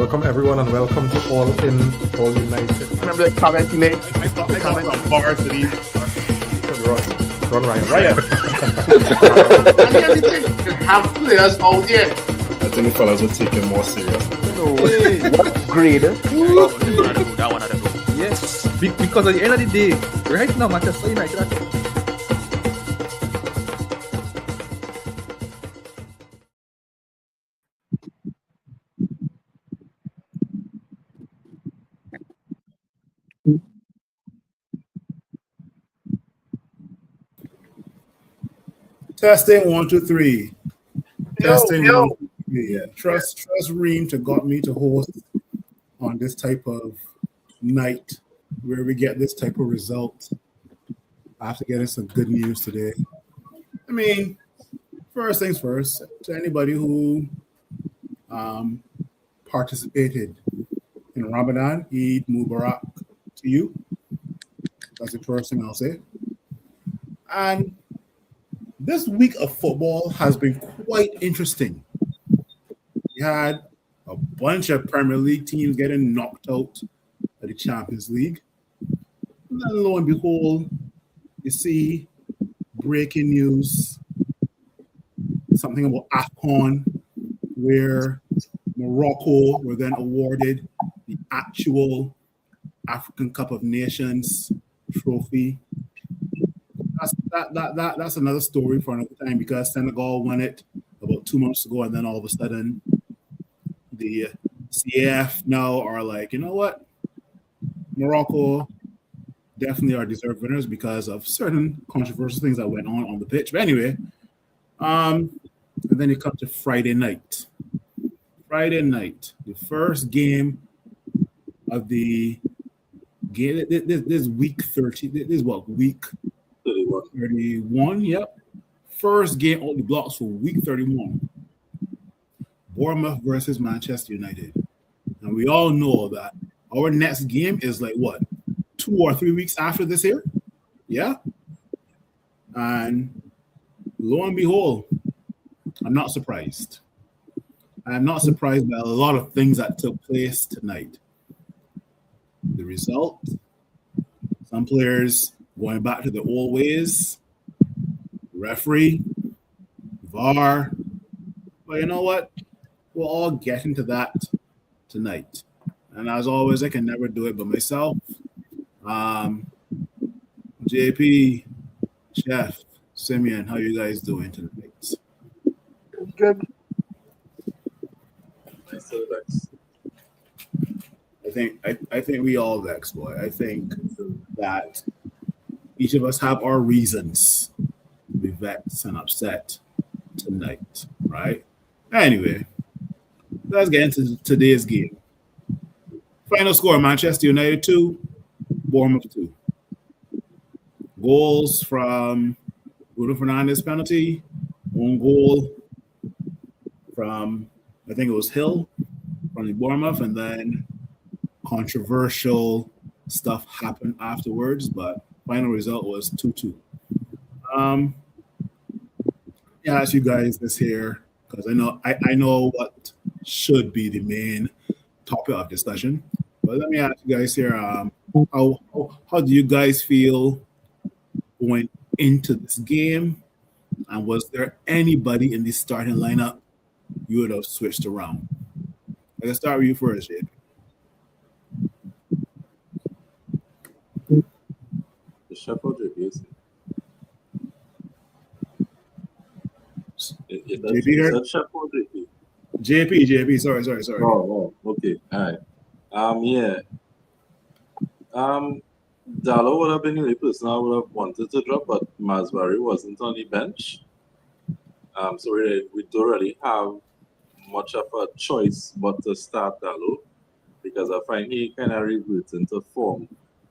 Welcome everyone and welcome to All In, All United. Remember the comment he made? I got some bars to these. Run Ryan. Ryan. And everything, you have players out there. I think the fellas will take it more serious. No way. What grade? That one I don't know. Yes, because at the end of the day, right now, Manchester United are Testing 1, 2, 3. Testing Yo. 1, 2, 3. Yeah. Trust Reem to got me to host on this type of night where we get this type of result. I have to get us some good news today. I mean, first things first, to anybody who participated in Ramadan, Eid Mubarak to you. That's the first thing I'll say. And this week of football has been quite interesting. We had a bunch of Premier League teams getting knocked out of the Champions League. And then lo and behold, you see breaking news, something about AFCON, where Morocco were then awarded the actual African Cup of Nations trophy. That's another story for another time because Senegal won it about 2 months ago, and then all of a sudden the CAF now are like, you know what? Morocco definitely are deserved winners because of certain controversial things that went on the pitch. But anyway, and then you come to Friday night. Friday night, the first game of the game. This week 30. This is what, week 31. Yep. First game on the blocks for week 31. Bournemouth versus Manchester United. And we all know that our next game is like what, 2 or 3 weeks after this here? Yeah. And lo and behold, I'm not surprised. I'm not surprised by a lot of things that took place tonight. The result, some players going back to the old ways, referee, VAR. But you know what? We'll all get into that tonight. And as always, I can never do it by myself. JP, Chef, Simeon, how you guys doing tonight? Good. I think we all vex, boy. I think that each of us have our reasons to be vexed and upset tonight, right? Anyway, let's get into today's game. Final score: Manchester United 2, Bournemouth 2. Goals from Bruno Fernandes penalty, one goal from, I think it was Hill from the Bournemouth, and then controversial stuff happened afterwards, but final result was 2-2. Yeah, ask you guys this here because I know what should be the main topic of discussion. But let me ask you guys here: how do you guys feel going into this game? And was there anybody in the starting lineup you would have switched around? Let's start with you first, Jade. The shuffle JP. JP, sorry. Oh, okay. All right. Yeah. Dallo would have been the only person I would have wanted to drop, but Masvari wasn't on the bench. So we don't really have much of a choice but to start Dallo because I find he kind of reverts into form.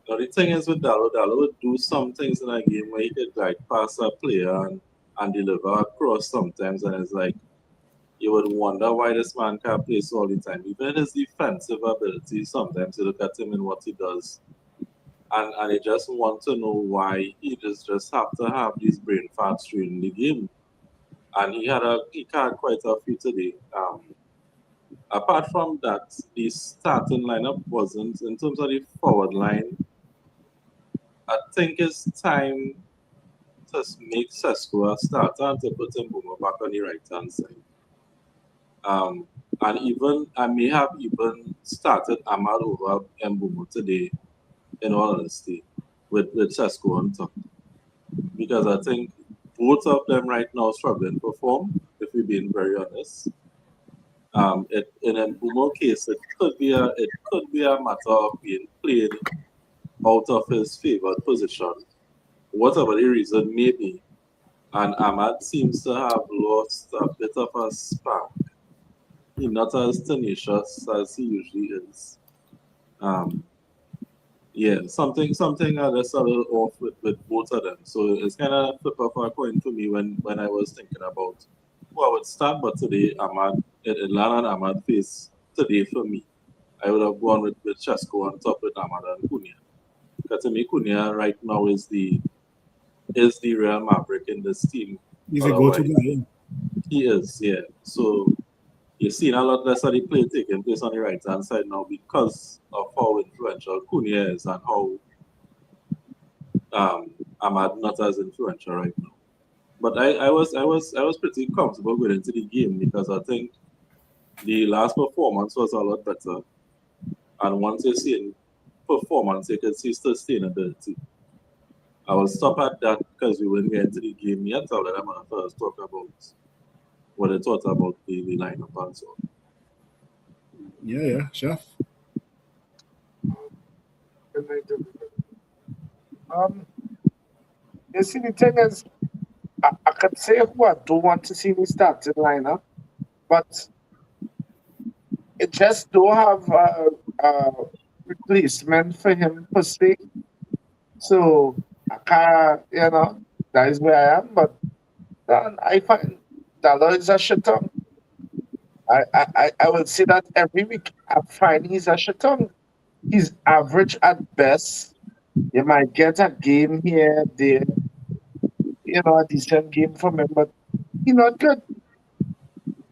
Now the thing is with Dallo would do some things in a game where he could like pass a player and deliver across sometimes, and it's like you would wonder why this man can't play so all the time. Even his defensive ability, sometimes you look at him and what he does, and I just want to know why he just have to have these brain farts during the game. And he had quite a few today. apart from that, the starting lineup wasn't, in terms of the forward line, I think it's time to make Sesko a starter and to put Mbuma back on the right hand side. And even I may have even started Ahmad over Mbuma today, in all honesty, with Sesko on top. Because I think both of them right now struggling to perform, if we're being very honest. In Mbumo's case, it could be a matter of being played out of his favored position, whatever the reason may be. And Ahmad seems to have lost a bit of a spark. He's not as tenacious as he usually is. Yeah, something that's a little off with both of them. So it's kind of flip of a coin for me when I was thinking about who I would start. But today, Lana and Ahmad face today for me. I would have gone with Chesko on top with Ahmad and Cunha. Because to me, Cunha right now is the real maverick in this team. He's a go-to guy. Yeah. He is, yeah. So you're seeing a lot less of the play taking place on the right hand side now because of how influential Cunha is and how Ahmad not as influential right now. But I was pretty comfortable going into the game because I think the last performance was a lot better. And once you're seeing performance, you can see sustainability. I will stop at that because we wouldn't get into the game yet. I'll let them first talk about what they thought about the lineup and so on. Yeah, Chef. Good night, everybody. You see, the thing is, I could say who I don't want to see in the starting lineup, but it just don't have a replacement for him per se. So I can't, that is where I am. But then I find Dallo is a shutdown. I will say that every week I find he's a shutdown. He's average at best. You might get a game here, there, a decent game from him, but he's not good.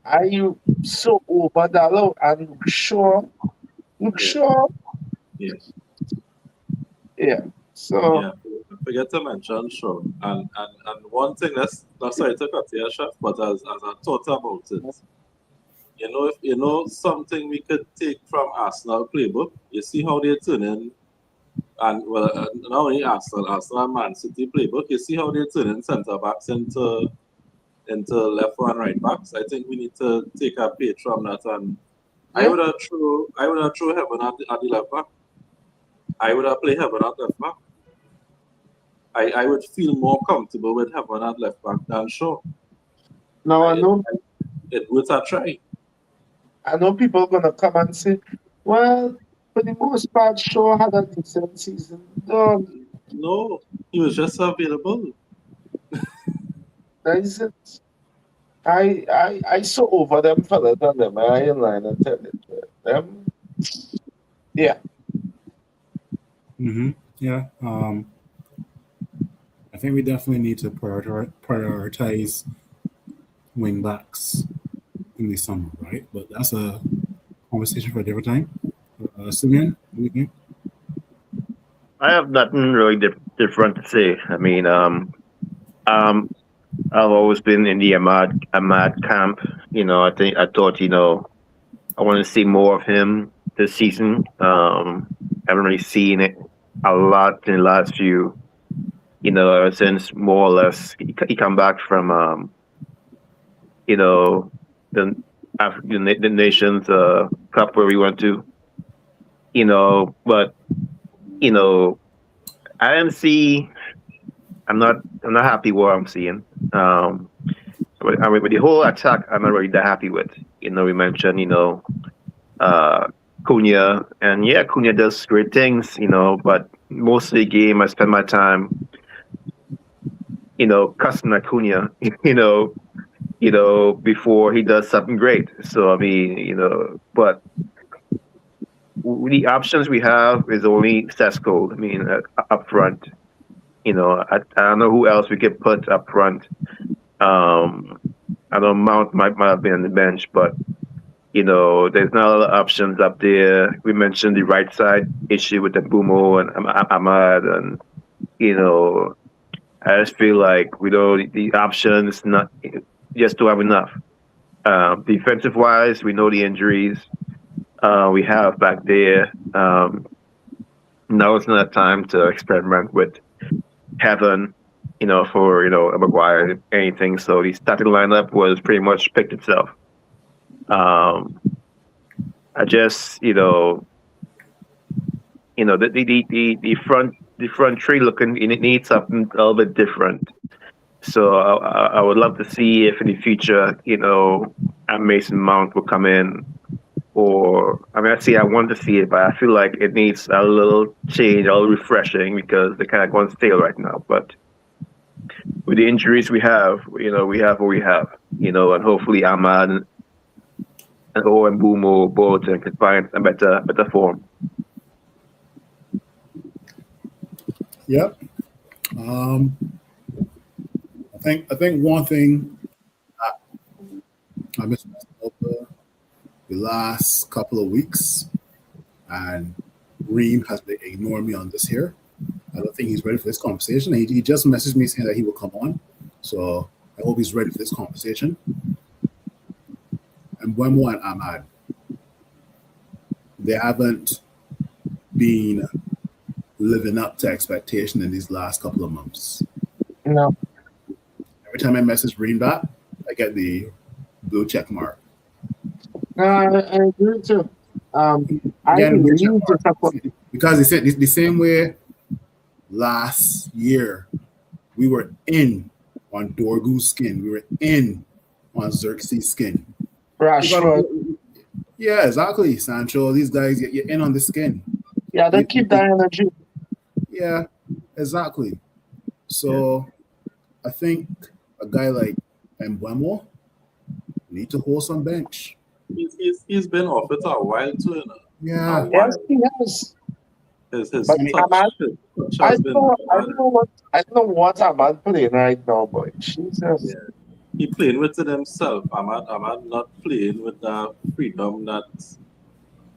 Are you so over Dallo and look sure? Yes. Yeah. So Yeah. I forget to mention Shaw. And one thing that's not sorry to cut you, Chef, but as I thought about it, if something we could take from Arsenal playbook, you see how they turn in, and not only Arsenal and Man City playbook, you see how they turn in centre backs into left and right backs. I think we need to take a page from that, and I would have throw Heaven at the left back. I would have played Heaven at left back. I would feel more comfortable with Heaven at left back than Shaw. now I know It would a try. I know people are gonna come and say, well, for the most part, Shaw had a decent season. No, he was just available. That is it. I so over them fellas and them. I in line and tell it. Them, yeah. Mm-hmm. Yeah. I think we definitely need to prioritize wing backs in the summer, right? But that's a conversation for a different time. Simeon, what do you think? I have nothing really different to say. I mean, I've always been in the Ahmad camp. I thought, I want to see more of him this season. Haven't really seen it a lot in the last few, ever since more or less he come back from, the Nations Cup where we went to, but I didn't see. I'm not happy what I'm seeing. But with the whole attack, I'm not really that happy with. We mentioned, Cunha, and yeah, Cunha does great things, but most of the game I spend my time, cussing at Cunha, before he does something great. So I mean, but the options we have is only Sesko. I mean, up front. I don't know who else we could put up front. I know Mount might have been on the bench, but There's not a lot of options up there. We mentioned the right side issue with the Bumo and Ahmad, and I just feel like we don't the options not just don't have enough. Defensive wise, we know the injuries we have back there. Now it's not a time to experiment with Heaven, for a Maguire anything. So the starting lineup was pretty much picked itself. I just the front three looking it needs something a little bit different. So I would love to see if in the future a Mason Mount will come in, or I want to see it, but I feel like it needs a little change, a little refreshing because they're kind of going stale right now. But with the injuries we have, we have what we have, and hopefully Ahmad and Owen Bumo both can find a better form. Yep. I think one thing I missed over the last couple of weeks, and Reem has been ignoring me on this here. I don't think he's ready for this conversation. He just messaged me saying that he will come on, so I hope he's ready for this conversation. And Mbeumo and Ahmad, they haven't been living up to expectation in these last couple of months. No. Every time I message Reem back, I get the blue check mark. I agree too. I Again, really blue check mark. disappointed. Because they said the same way last year we were in on Dorgu's skin, we were in on Xerxes' skin. Rashford. Yeah, exactly, Sancho. These guys, you're in on the skin. Yeah, they keep that energy. Yeah, exactly. So I think a guy like Mbeumo need to hold some bench. He's been off it a while too. Yeah. Yes, he has. His But touch Ahmad, I has don't been. know what Ahmad playing right now, boy. Jesus. Yeah. He playing with it himself. Ahmad not playing with the freedom that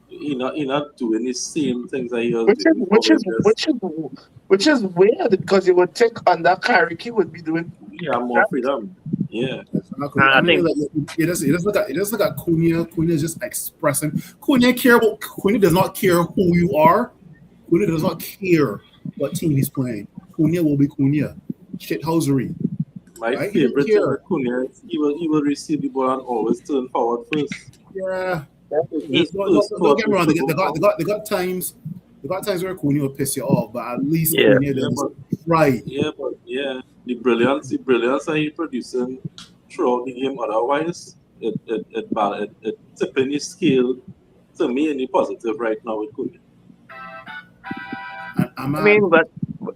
he not doing the same things that he was doing. Which is weird because he would take under Carrick, he would be doing more freedom. Yeah. Exactly. I think like, you just look at Cunha. Cunha is just expressing. Cunha does not care who you are. Cunha does not care what team he's playing. Cunha will be Cunha. Shithousery. My Right? favorite thing with Cunha is he will receive the ball and always turn forward first. Yeah. Don't Don't get me wrong. They got times where Cunha will piss you off, but at least Cunha does right. The brilliance that he's producing throughout the game. Otherwise, it tipping the scale to me in the positive right now with Cunha. but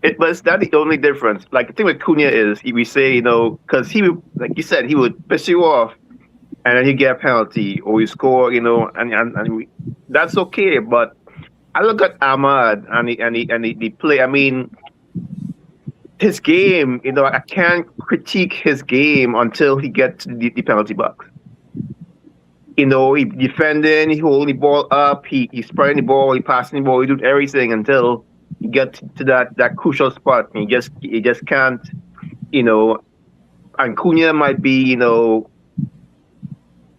it's not the only difference. Like the thing with Cunha is we say, because he would, like you said, he would piss you off, and then you get a penalty or you score, and that's okay. But I look at Ahmad and the play. I mean, his game, I can't critique his game until he gets to the penalty box. He defending, he holding the ball up, he spreading the ball, he passing the ball, he doing everything until you get to that crucial spot. And you just can't, and Cunha might be,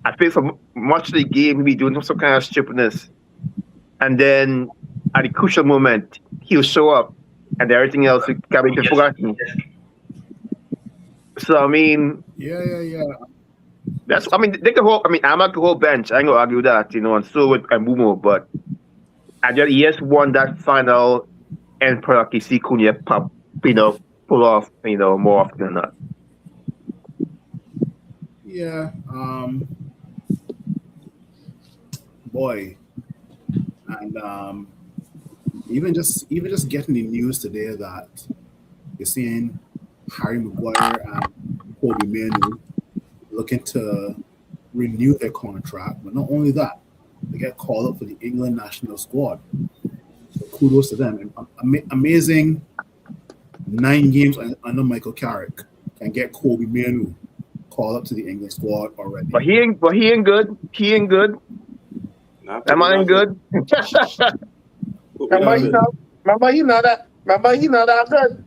I think for much of the game he'll be doing some kind of stupidness. And then at the crucial moment, he'll show up and everything else can be forgotten. So I mean, yeah. They can hold. Ahmad can hold bench. I ain't gonna argue that, and so with Mbeumo, but he just won that final end product. You see Cunha pop, pull off, more often than not. Yeah. Boy, and even just getting the news today that you're seeing Harry Maguire and Kobe Manu looking to renew their contract, but not only that, they get called up for the England national squad. So kudos to them. Amazing 9 games under Michael Carrick can get Kobe Manu called up to the England squad already. But he ain't good. He ain't good. Am I good? Remember he not that good.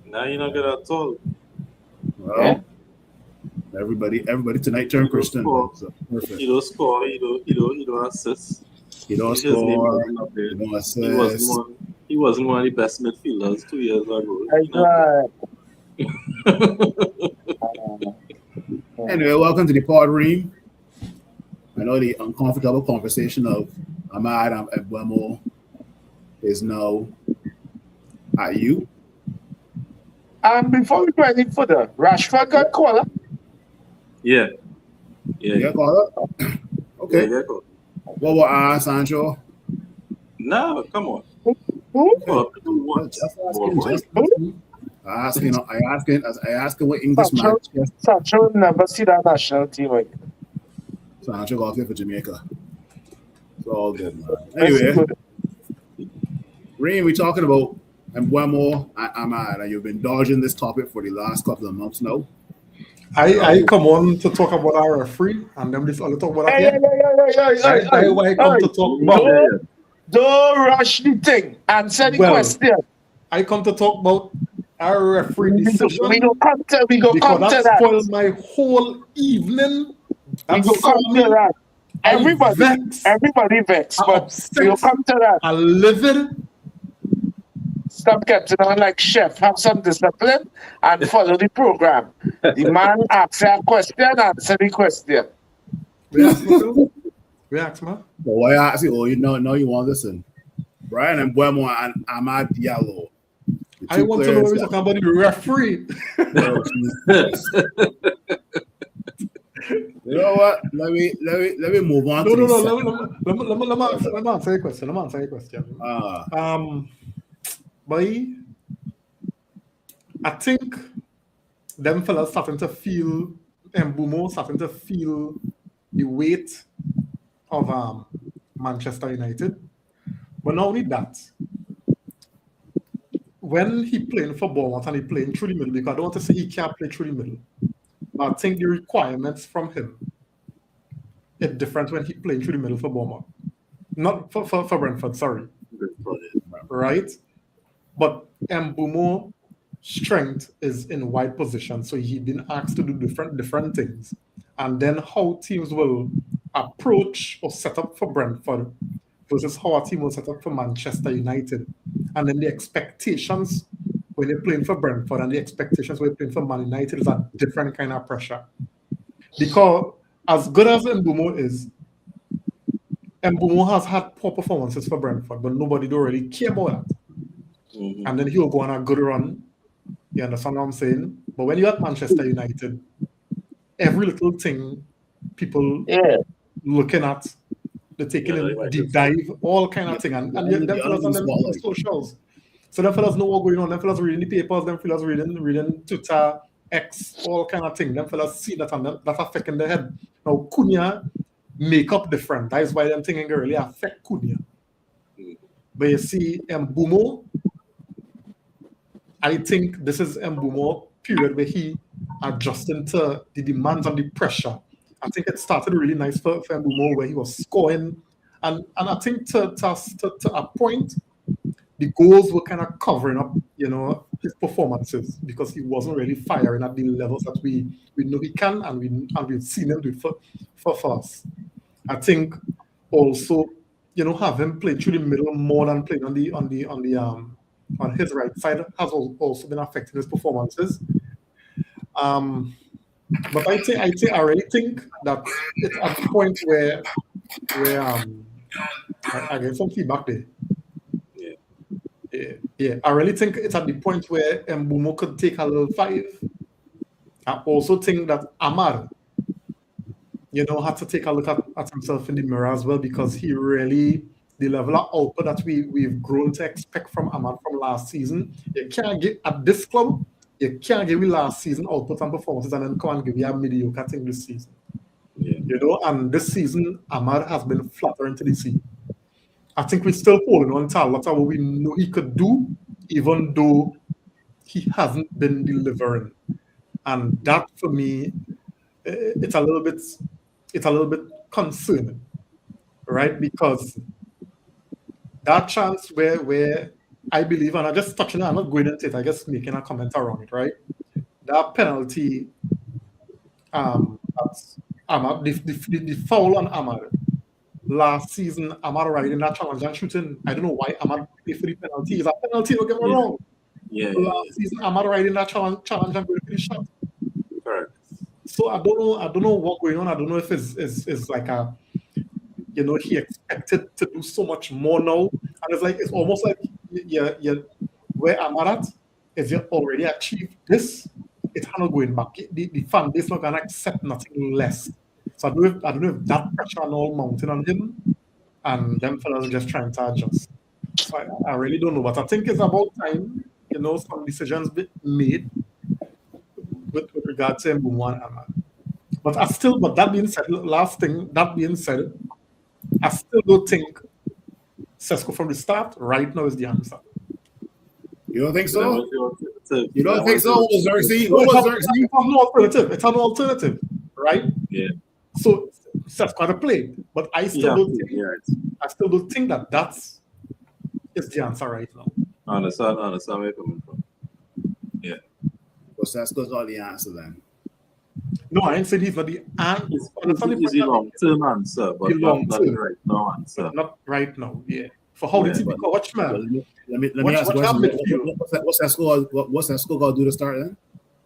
Nah, you're not good at all. Well, everybody tonight turned Christian. Score. So perfect. He don't score. He don't assist. He don't His name score. wasn't up there. He don't assist. He wasn't one of the best midfielders 2 years ago. Anyway, welcome to the pod ream. I know the uncomfortable conversation of Ahmad and Mbeumo is now at you. Before we go any further, Rashford got called. Yeah. Yeah, call up. Okay. Yeah, go. What about Sancho? No, come on. Who? Well, do what? I asking what English man. Sancho never see that national team again. Sancho got here for Jamaica. It's all good, man. Anyway, Rain, we're talking about Mbeumo and Ahmad, and you've been dodging this topic for the last couple of months now. I come on to talk about our referee, and then this all talk about that. Hey, I come to talk about. Don't rush the thing. Answer the question. I come to talk about our referee decision. We go come to that that. spoiled my whole evening. We go come to that. Everybody vexed, but we'll come to that. I livid. Stop getting on like chef. Have some discipline and follow the program. The man asks a question, answer the question. React, man. But why I ask you? Oh, you know you want to listen. Brian Mbeumo and Ahmad Diallo. I want to know what we're talking about the referee. You know what? Let me move on. Let me answer your question. Boy, I think them fellas starting to feel Mbeumo starting to feel the weight of Manchester United. But not only that, when he playing for Bournemouth and he playing through the middle, because I don't want to say he can't play through the middle, but I think the requirements from him are different when he playing through the middle for Bournemouth. Not for Brentford, sorry. Right? But Mbeumo's strength is in wide position, so he's been asked to do different things. And then how teams will approach or set up for Brentford versus how a team will set up for Manchester United. And then the expectations when they're playing for Brentford and the expectations when they're playing for Man United is a different kind of pressure. Because as good as Mbeumo is, Mbeumo has had poor performances for Brentford, but nobody don't really care about that. Mm-hmm. And then he'll go on a good run. You understand what I'm saying? But when you're at Manchester United, every little thing people looking at, they're taking a deep dive, all kind of thing. And them fellas on them socials. So them fellas know what's going on. Them fellas reading the papers, them fellas reading Twitter, X, all kind of thing. Them fellas see that and that's affecting their head. Now, Cunha make up different. That is why them thinking really affect Cunha. But you see, Mbeumo, I think this is Mbeumo period where he adjusting to the demands and the pressure. I think it started really nice for Mbeumo where he was scoring. And I think to a point, the goals were kind of covering up, his performances because he wasn't really firing at the levels that we know he can and we've seen him do for us. I think also, have him play through the middle more than playing on his right side has also been affecting his performances. But I really think that it's at the point where I get some feedback there. Yeah. I really think it's at the point where Mbeumo could take a little 5. I also think that Ahmad, had to take a look at himself in the mirror as well because he really, the level of output that we've grown to expect from Ahmad from last season, you can't get at this club, you can't give me last season output and performances and then come and give you a mediocre thing this season. Yeah. And this season, Ahmad has been flattering to the sea. I think we're still holding on to a lot of what we know he could do, even though he hasn't been delivering. And that, for me, it's a little bit concerning, right? Because that chance where I believe, and I'm just touching it, I'm not going into it, I just making a comment around it, right? That penalty, that's Ahmad, the foul on Ahmad last season, Ahmad riding that challenge and shooting. I don't know why Ahmad paid for the penalty. It's a penalty, don't get me wrong. Yeah, Last season, Ahmad riding that challenge and going for the shot. correct. So I don't know what's going on. I don't know if it's like a, he expected to do so much more now, and it's almost like you where I'm at is you already achieved this. It's not going back. The fan base not gonna accept nothing less. So I don't know if that pressure and all mounting on him, and them fellas are just trying to adjust. So I really don't know, but I think it's about time, some decisions be made with regard to Mbumwa and Ahmad. But that being said, I still don't think Sesko from the start right now is the answer. You don't think That so? was the alternative. You don't That think was so? the- What was Xerxes? No, What it was has Xerxes? no alternative. It's an alternative, right? Yeah. So Sesko had to play, but I still don't think that that's is the answer right now. Understand where you're coming from. Yeah. Well, Sesko's not the answer then. No, I ain't saying he's not the answer. It's the long-term answer, but The not the long-term. right now answer. But not right now. Yeah. For how Yeah, the team but- watch Well, man. let me Watch ask that you, midfield. what's Sesko got to do to start then?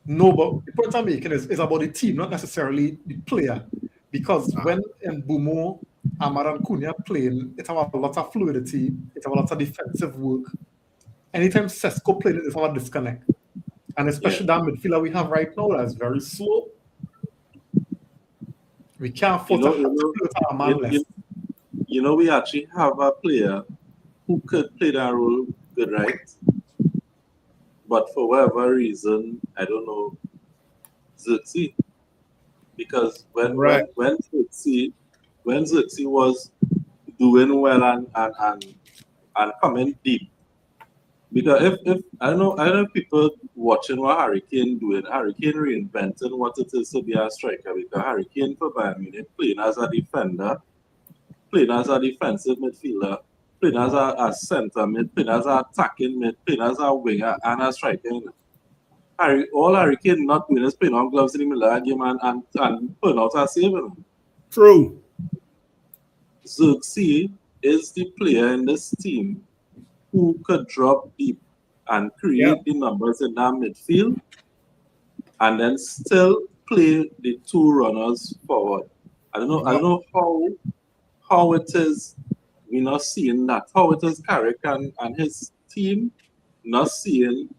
No, but the point I'm making is about the team, not necessarily the player. Because when Mbumo, Ahmad and Cunha playing, it have a lot of fluidity, it have a lot of defensive work. Anytime Sesko playing, it's have a disconnect. And especially that midfielder we have right now that is very slow. We can't afford to have to play with our man less. We actually have a player who could play that role good, right? But for whatever reason, I don't know, Xerxes. Because when Xerxes was doing well and coming deep. Because if I don't know if people watching what Hurricane doing, Hurricane reinventing what it is to be a striker, because Hurricane for Bayern Munich playing as a defender, playing as a defensive midfielder, playing as a centre mid, playing as an attacking mid, playing as a winger and a striker. All Hurricane not doing is playing on gloves in the middle of the game and putting out a save. True. Xerxes is the player in this team who could drop deep and create the numbers in that midfield and then still play the two runners forward. I don't know how it is we're not seeing that. How it is Carrick and his team not seeing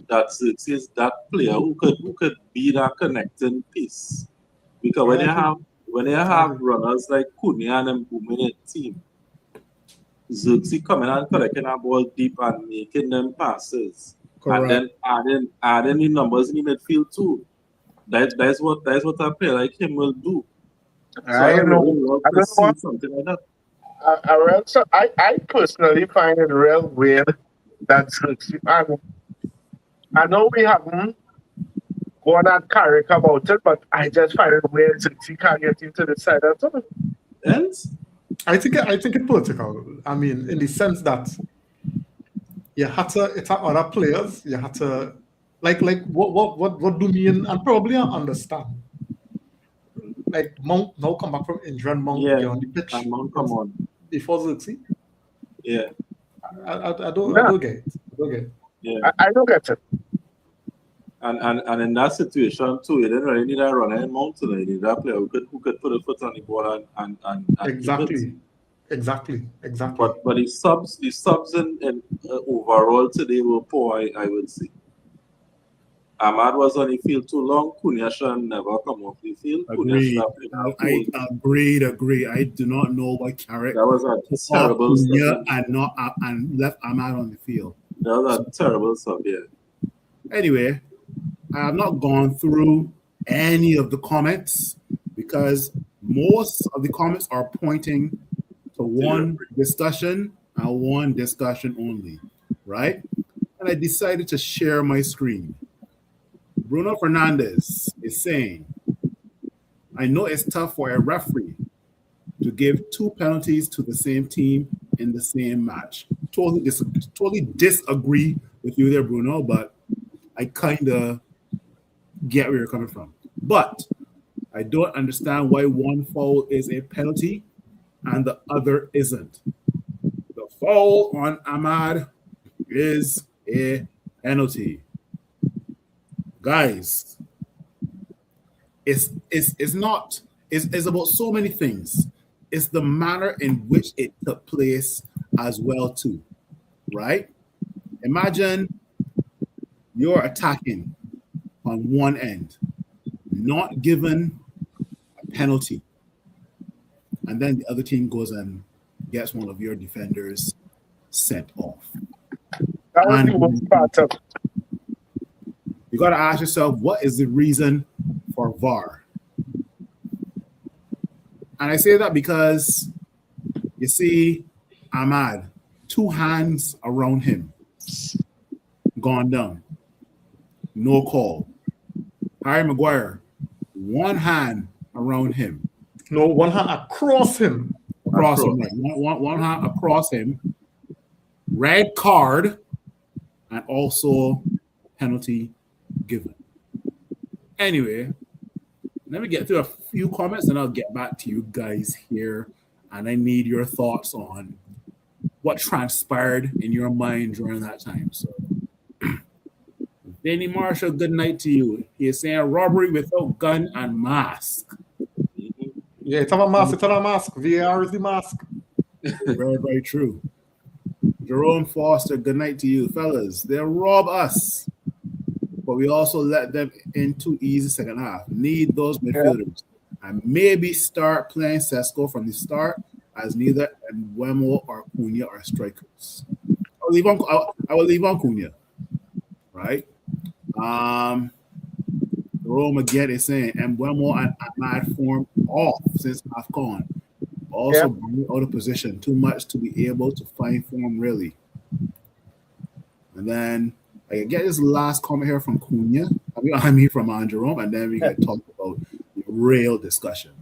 that Xerxes is that player who could be that connecting piece. Because when you have runners like Cunha and Mbeumo in a team, Xerxes coming and collecting a ball deep and making them passes. Correct. And then adding the numbers in the midfield too. That's what a player like him will do. So I would know. love I to don't see know. something like that. I personally find it real weird that I know we haven't gone at Carrick about it, but I just find it weird that he can't get into the side at all. Else? I think it's political. I mean, in the sense that you had to, it's other players. You had to, like what do mean? And probably I understand. Like Mount now come back from injury and Mount Yeah, get on the pitch and Mount come on. before Xerxes. Yeah. I don't get it. I don't get it. Yeah. I don't get it. And in that situation too, you didn't really need a runner in mountain. You need that player who could put a foot on the ball and Exactly. But the subs in overall today were poor, I would say. Ahmad was on the field too long. Cunha should never come off the field. Agreed. Agree. I do not know why Carrick That was a terrible sub. and left Ahmad on the field. That was a terrible sub, yeah. Anyway, I have not gone through any of the comments because most of the comments are pointing to one discussion and one discussion only, right? And I decided to share my screen. Bruno Fernandez is saying, I know it's tough for a referee, to give 2 penalties to the same team in the same match. Totally disagree with you there, Bruno, but I kind of get where you're coming from. But I don't understand why one foul is a penalty and the other isn't. The foul on Ahmad is a penalty. Guys, it's about so many things. It's the manner in which it took place as well too, right? Imagine you're attacking on one end, not given a penalty, and then the other team goes and gets one of your defenders sent off. That was the worst part of it. You got to ask yourself, what is the reason for VAR? And I say that because you see Ahmad, 2 hands around him, gone down, no call. Harry Maguire, 1 hand around him. No, 1 hand across him. Across him, right. One hand across him. Red card, and also penalty given. Anyway, let me get through a few comments and I'll get back to you guys here. And I need your thoughts on what transpired in your mind during that time. So, Danny Marshall, good night to you. He is saying robbery without gun and mask. Yeah, it's a mask. It's a mask. VAR is the mask. Very, very true. Jerome Foster, good night to you. Fellas, they rob us, but we also let them in too easy second half. Need those midfielders. And maybe start playing Sesko from the start, as neither Mbeumo or Cunha are strikers. I will leave on Cunha. Right? Jerome again is saying Mbeumo and Ahmad formed off since AFCON. Also being out of position, too much to be able to find form really. And then I get this last comment here from Cunha. I mean from Jerome, and then we can talk about the real discussion.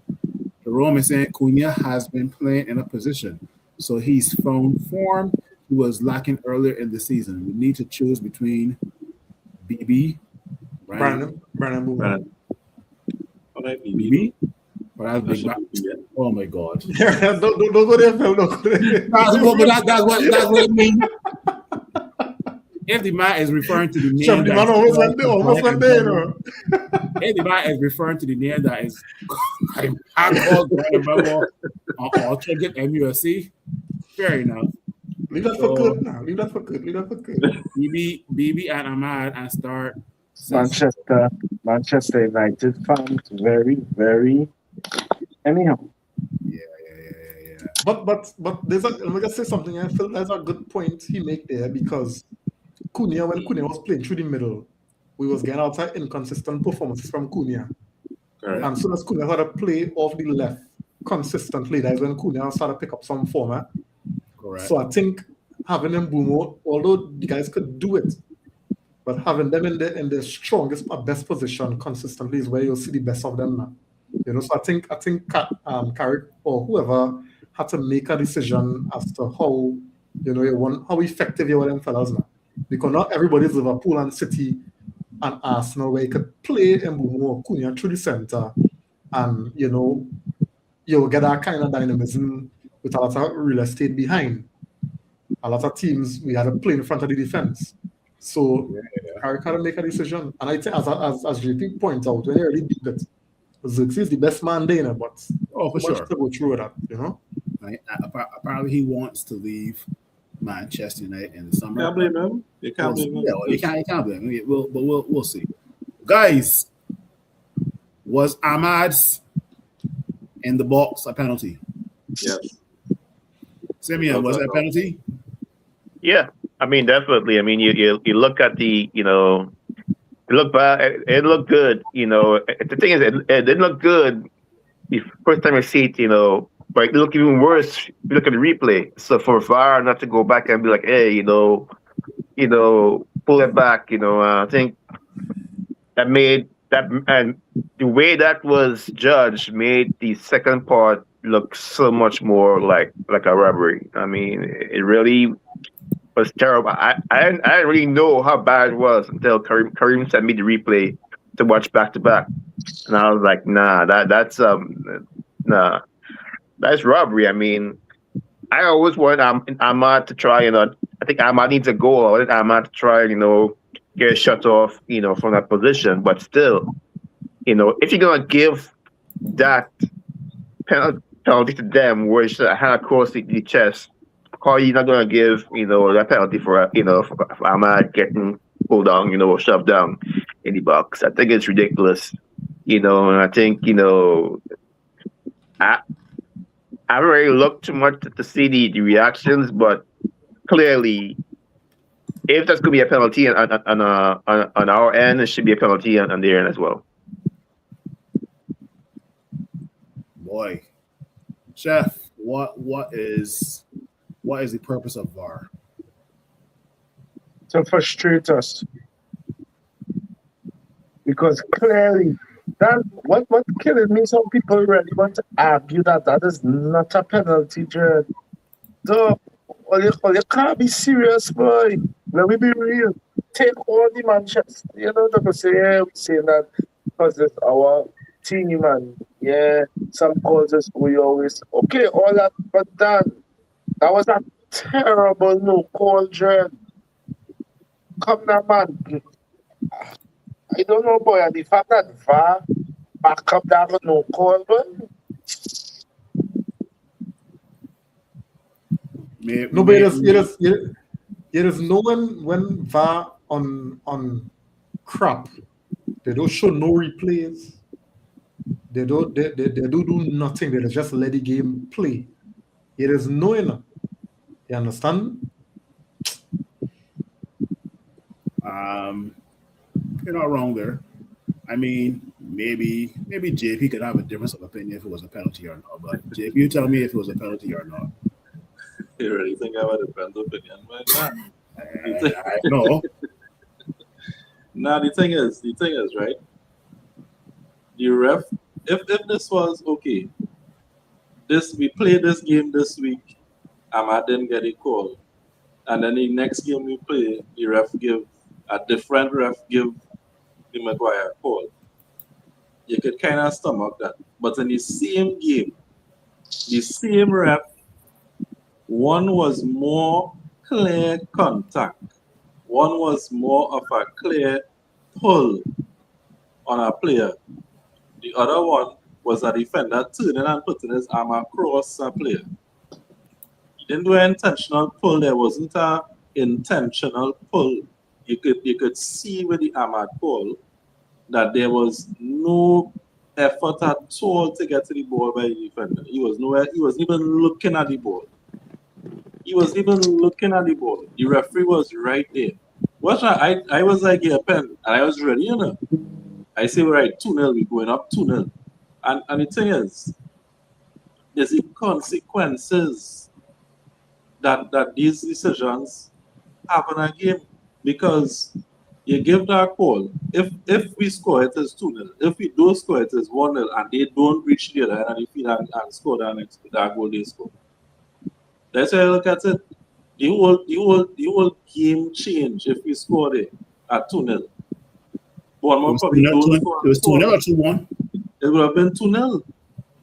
Jerome is saying Cunha has been playing in a position, so he's found form he was lacking earlier in the season. We need to choose between BB, Brandon. BB. But that's big back. Oh my God! don't go there, Phil. Don't go there. That's what it means. If the man is referring to the name, The man almost went there, you know. If the man is referring to the name that is or Target MUSC, fair enough. Leave that for good now. Leave that for good. BB and Ahmad and start Manchester United fans very, very anyhow. Yeah. But let me just say something. I feel that's a good point he make there, because when Cunha was playing through the middle, we was getting outside inconsistent performances from Cunha. Correct. And as soon as Cunha started to play off the left consistently, that's when Cunha started to pick up some form. Correct. So I think having Mbeumo, although the guys could do it, but having them in the strongest or best position consistently is where you'll see the best of them now. You know, so I think Carrick or whoever had to make a decision as to how how effective you want them fellas now. Because not everybody's Liverpool and City and Arsenal where you could play Mbeumo or Cunha through the center, and you'll get that kind of dynamism with a lot of real estate behind. A lot of teams we had to play in front of the defense. So Carrick had to make a decision. And I think as JP points out, when he already did it, Xerxes is the best man there, but for sure to go through that, Right? Apparently he wants to leave Manchester United in the summer. Can't blame him. You can't blame him. Yeah, you can't blame him. We'll see. Guys, was Ahmad's in the box a penalty? Yes. Simeon, was that a penalty? Yeah, I mean, definitely. I mean, you look at the, it looked bad. It looked good. The thing is, it didn't look good the first time I see it, but it looked even worse if you look at the replay. So for VAR not to go back and be like, hey, pull it back, I think that made that, and the way that was judged made the second part looked so much more like a robbery. I mean, it really was terrible. I didn't really know how bad it was until Kareem sent me the replay to watch back to back, and I was like, nah, nah, that's robbery. I mean, I always want Ahmad to try, I think Ahmad needs a goal. I wanted Ahmad to try, get a shut off, from that position. But still, if you're gonna give that penalty to them, where it's a hand across the chest, how are you not gonna give, that penalty for Ahmad getting pulled down, or shoved down in the box? I think it's ridiculous, and I think, I haven't really looked too much to see the reactions, but clearly, if that's going to be a penalty on our end, it should be a penalty on their end as well. Boy, Chef, what is the purpose of VAR? To frustrate us. Because clearly, that what killing me, some people really want to argue that is not a penalty, Jared. So, you can't be serious, boy. Let me be real. Take all the Manchester. Don't say, we say that because it's our team, man. Yeah, some causes we always. Okay, all that, but that was a terrible no call, Jared. Come now, man. I don't know, boy. And the fact that VAR back up that with no call, but No, but it is no when VAR on crap. They don't show no replays. They don't do nothing. They just let the game play. It is knowing. You understand? You're not wrong there. I mean, maybe JP could have a difference of opinion if it was a penalty or not. But JP, you tell me if it was a penalty or not. You really think I have a different opinion right now? I know. Now the thing is, right? The ref, if this was okay, we played this game this week, Ahmad didn't get a call, and then the next game we play, a different ref give the Maguire a call. You could kind of stomach that, but in the same game, the same ref, one was more clear contact. One was more of a clear pull on a player. The other one was a defender turning and putting his arm across a player. He didn't do an intentional pull. There wasn't an intentional pull. You could see with the Ahmad pull that there was no effort at all to get to the ball by the defender. He wasn't even looking at the ball. The referee was right there. I was like, yeah, pen, and I was ready, I say, right, 2-0, we're going up 2-0. And the thing is, there's the consequences that these decisions have in a game, because you give that call. If we score, it is 2-0. If we don't score, it is 1-0, and they don't reach the other end and they and score that goal they score. That's how I look at it. The whole game change if we score there at 2-0. Bournemouth probably don't score. It was 2-0 or 2-1? It would have been 2-0.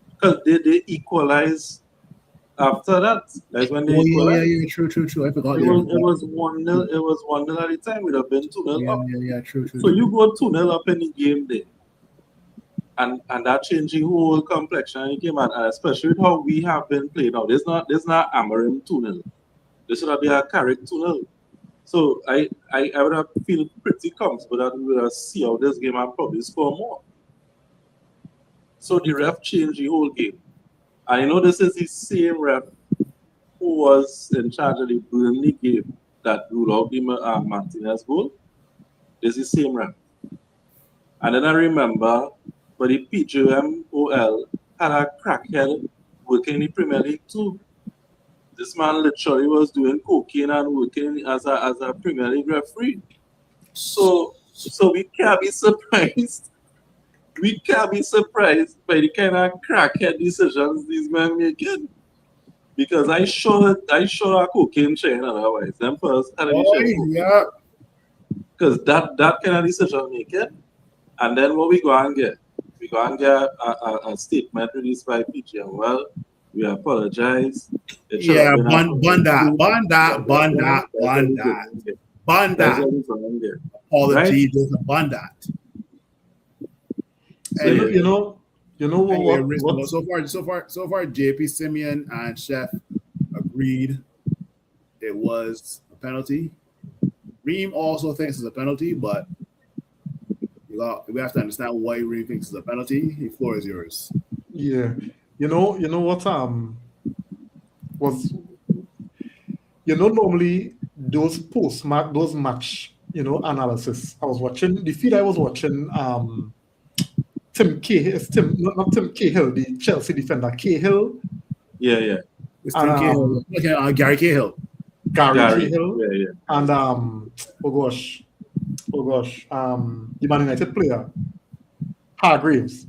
Because they equalize after that. That's when they equalize. Yeah, true. I forgot. It was 1-0. It was 1-0 at the time. It would have been 2-0 up. Yeah, true. So you go 2-0 up in the game there. And that changing whole complexion in the game, and especially with how we have been playing now. There's not Amarim 2-0. This should be a Carrick 2-0. So I would have feel pretty comfortable that we will see how this game and probably score more. So the ref changed the whole game. And this is the same ref who was in charge of the Burnley game that ruled out the Martinez goal. This is the same ref. And then I remember, but the PJMOL had a crackhead working in the Premier League too. This man literally was doing cocaine and working as a Premier League referee. So we can't be surprised we can't be surprised by the kind of crackhead decisions these men making. Because I sure a cocaine chain otherwise. Them first had Oh, yeah. because that kind of decision making. And then what we go and get? We go and get a statement released by PGM. Well, we apologize. It should have Yeah, been bun that. That's what we go and get. Apology, there's a bun that. So, Anyway. You know what? So far, JP Simeon and Chef agreed it was a penalty. Reem also thinks it's a penalty, but we have to understand why Reem thinks it's a penalty. The floor is yours. Yeah, you know what was normally those match analysis. I was watching the feed. I was watching Not Tim Cahill, the Chelsea defender Cahill. Yeah. It's Tim Cahill. Gary Cahill. Gary Cahill. Yeah. And the Man United player Hargreaves.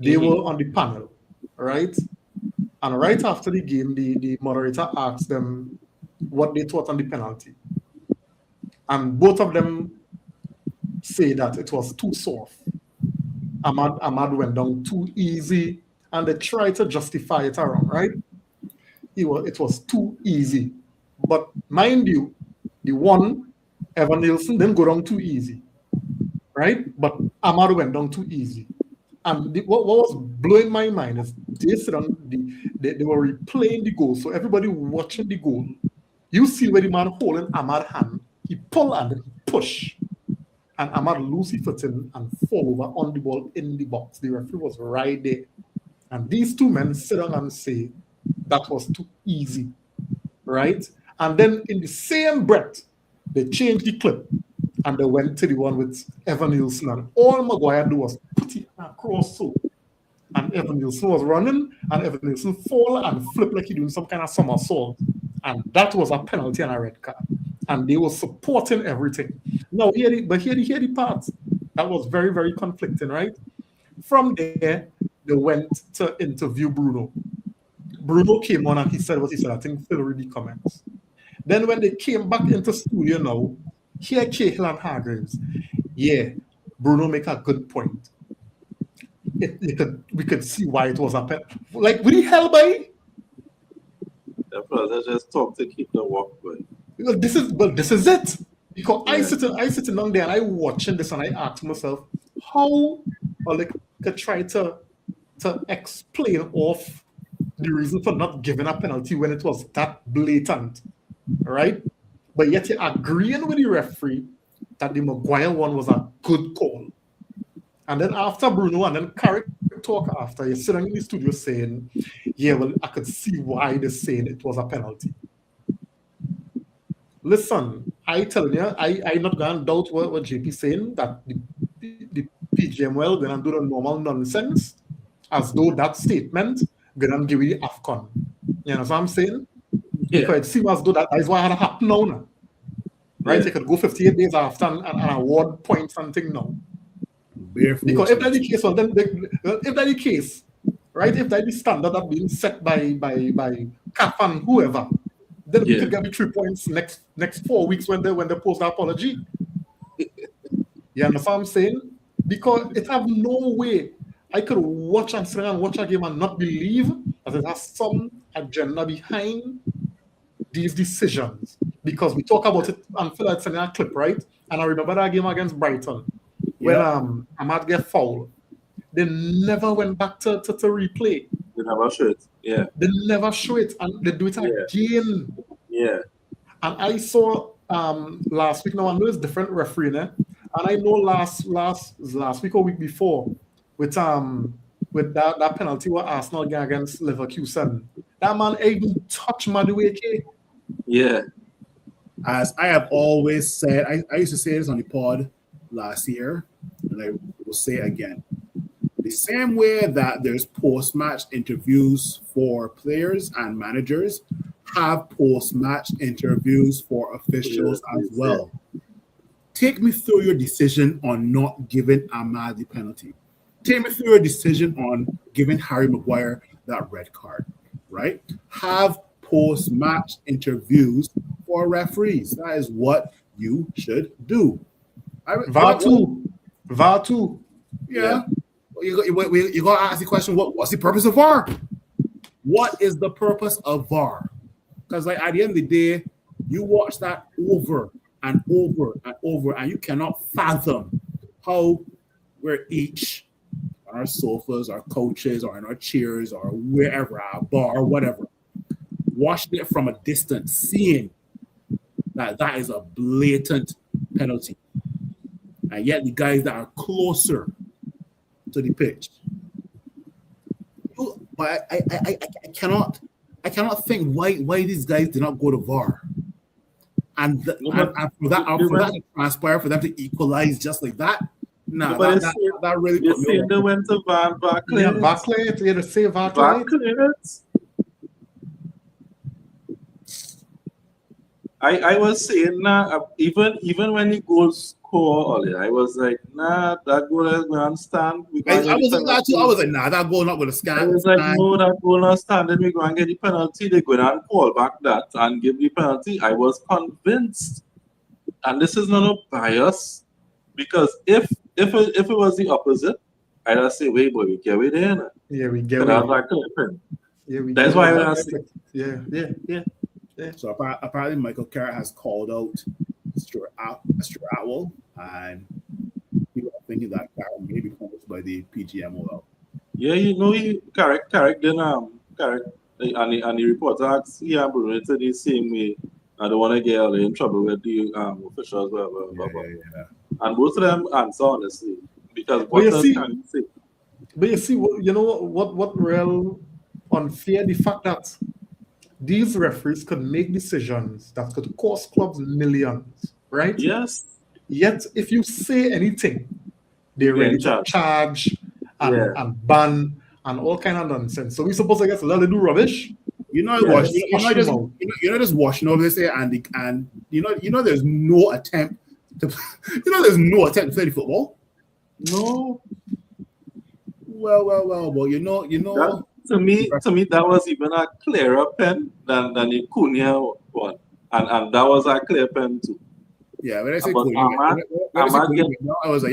They were on the panel, right? And right after the game, the moderator asked them what they thought on the penalty. And both of them say that it was too soft. Ahmad went down too easy, and they tried to justify it around, right? It was too easy. But mind you, the one, Evan Nielsen, didn't go down too easy, right? But Ahmad went down too easy. And what was blowing my mind is they were replaying the goal. So everybody watching the goal, you see where the man holding Ahmad's hand, he pull and then he push. And Ahmad lose his footing and fall over on the ball in the box. The referee was right there. And these two men sit down and say, that was too easy, right? And then in the same breath, they changed the clip and they went to the one with Evan Nielsen. And all Maguire do was put it across so. And Evan Nielsen was running, and Evan Nielsen fall and flip like he doing some kind of somersault. And that was a penalty and a red card. And they were supporting everything. Now, hear the part that was very, very conflicting, right? From there, they went to interview Bruno. Bruno came on and he said what he said. I think Phil read the comments. Then when they came back into studio now, here Cahill and Hargreaves. Yeah, Bruno make a good point. We could see why it was a pet. Like, we hell by. Let's just talk to keep the walk going. This is it. Because I sitting down there and I watching this and I ask myself, how I could try to explain off the reason for not giving a penalty when it was that blatant, right? But yet you're agreeing with the referee that the Maguire one was a good call. And then after Bruno and then Carrick talk after, you're sitting in the studio saying, yeah, well, I could see why they're saying it was a penalty. Listen, I tell you, I'm not going to doubt what JP saying, that the PGML going to do the normal nonsense, as though that statement going to give you the AFCON. You know what I'm saying? Yeah. Because it seems as though that is what had happened now. Right? Yeah. You could go 58 days after and award points and thing now. Because if that's the case, well, then if that's the case, right? If that's the standard that being set by CAF and whoever, then we could get the 3 points next 4 weeks when they post the apology. You understand what I'm saying? Because it have no way I could watch and sit and watch a game and not believe that it has some agenda behind these decisions. Because we talk about it and feel like it's in a clip, right? And I remember that game against Brighton when Ahmad get fouled. They never went back to replay. They never show it. Yeah. They never show it, and they do it again. Yeah. And I saw last week. Now I know it's different refereeing, and I know last week or week before with that penalty what Arsenal game against Leverkusen. That man even touched Madueke. Yeah. As I have always said, I used to say this on the pod last year, and I will say it again. The same way that there's post-match interviews for players and managers, have post-match interviews for officials as well. Take me through your decision on not giving Ahmad the penalty. take me through your decision on giving Harry Maguire that red card, right? Have post-match interviews for referees. That is what you should do. VAR two. Yeah. You got to ask the question, what's the purpose of VAR? What is the purpose of VAR? Because like at the end of the day, you watch that over and over and over, and you cannot fathom how we're each on our sofas, our couches, or in our chairs, or wherever, our bar, whatever, watching it from a distance, seeing that is a blatant penalty. And yet the guys that are closer to the pitch. But I cannot think why these guys did not go to VAR. And for that to transpire, for them to equalize just like that, that really you see they went to VAR Barclay. Yeah, to say Barclay. I was saying even when the goal score earlier, I was like, nah, that goal is going to stand. I was like, nah, that goal not going to stand. I was like, no, that goal not standing. We're going to get the penalty. They're going to call back that and give the penalty. I was convinced, and this is not a bias, because if it was the opposite, I'd have say, wait, boy, we get it in. Yeah, we get it. That's why I was like, yeah. So apparently Michael Carrick has called out Stuart Atwell, and people are thinking that Carrick may be punished by the PGMOL. Yeah, Carrick then Carrick and the reporter asked Bruno said the same way. I don't want to get in trouble with the officials, blah. And both of them answer honestly, because what else can you say? But you see, you know what real unfair, the fact that these referees could make decisions that could cost clubs millions, right? Yes. Yet, if you say anything, they're ready to charge and ban and all kind of nonsense. So we're supposed to get to let them do rubbish. You're not just washing over this here, and there's no attempt to play the football. No. Well. Well, to me, that was even a clearer pen than the Cunha one, and that was a clear pen too. Yeah, when I say Cunha, I was like,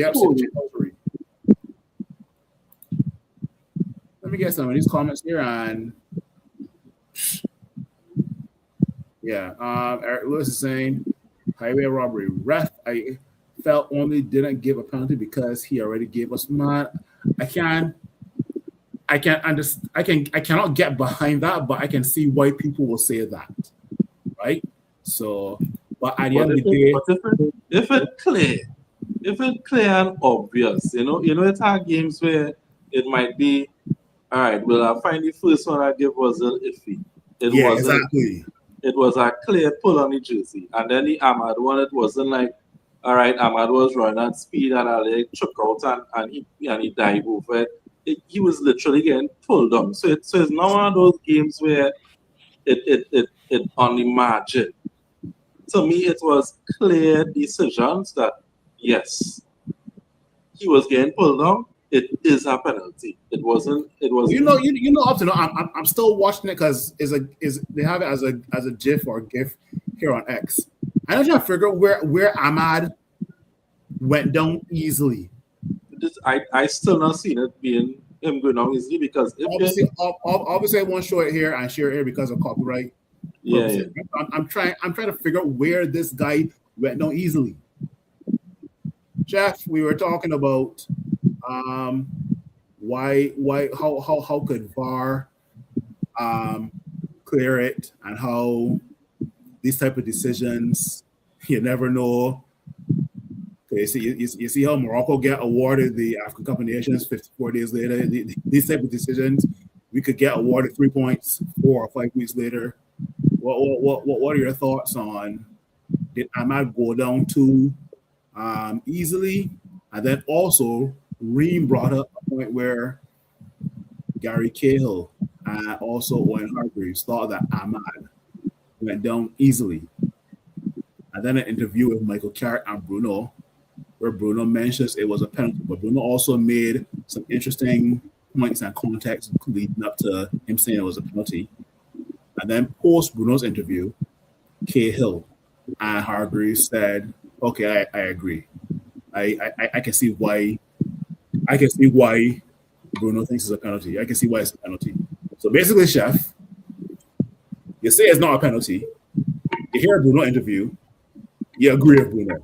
let me get some of these comments here, and Eric Lewis is saying highway robbery ref. I felt only didn't give a penalty because he already gave us man. I cannot get behind that, but I can see why people will say that, right? So, but at the end of the day, if it's clear and obvious, it's our games where it might be, all right, well, I find the first one I give was a iffy. It was a clear pull on the jersey, and then the Ahmad one, it wasn't like, all right, Ahmad was running at speed and I like took out and he dived over it. He was literally getting pulled down. So it's not one of those games where it on the margin. To me, it was clear decisions that yes, he was getting pulled down. It is a penalty. It wasn't. Up to now, I'm still watching it because they have it as a GIF or GIF here on X. I'm trying to figure out where Ahmad went down easily. I still not seen it being him going down easily because obviously I won't show it here and share it here because of copyright. Yeah. I'm trying to figure out where this guy went down easily. Jeff, we were talking about how could VAR clear it, and how these type of decisions, you never know. Okay, you see how Morocco get awarded the African Cup of Nations 54 days later. These type of decisions, we could get awarded 3 points 4 or 5 weeks later. What are your thoughts on, did Ahmad go down too easily? And then also, Reem brought up a point where Gary Cahill and also Owen Hargreaves thought that Ahmad went down easily. And then an interview with Michael Carrick and Bruno where Bruno mentions it was a penalty, but Bruno also made some interesting points and context leading up to him saying it was a penalty. And then post Bruno's interview, Cahill and Hargreaves said, "Okay, I agree. I can see why. I can see why Bruno thinks it's a penalty. I can see why it's a penalty." So basically, Chef, you say it's not a penalty. You hear a Bruno interview. You agree with Bruno.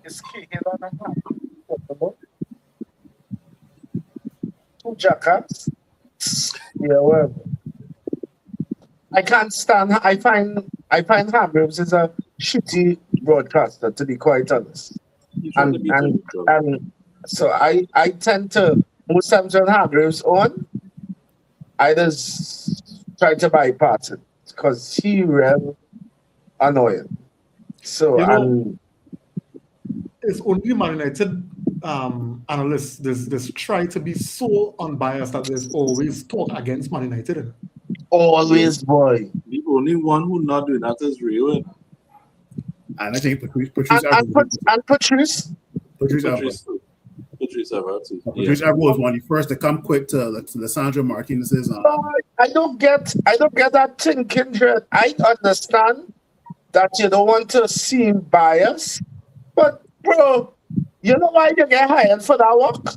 It's Cahill and Hargreaves. Two jackets. Yeah, well, I can't stand. I find Hargreaves is a shitty broadcaster, to be quite honest. And so I tend to, most times when Hargreaves on, I just try to bypass it because he real annoying. So it's only Man United analysts this try to be so unbiased that there's always talk against Man United. Always, boy. The only one who not doing that is Rio. And I think Patrice Evra was one of the first to come quick to Lissandro Martinez's. I don't get that thinking here. I understand that you don't want to seem biased, but bro, you know why you get hired for that work?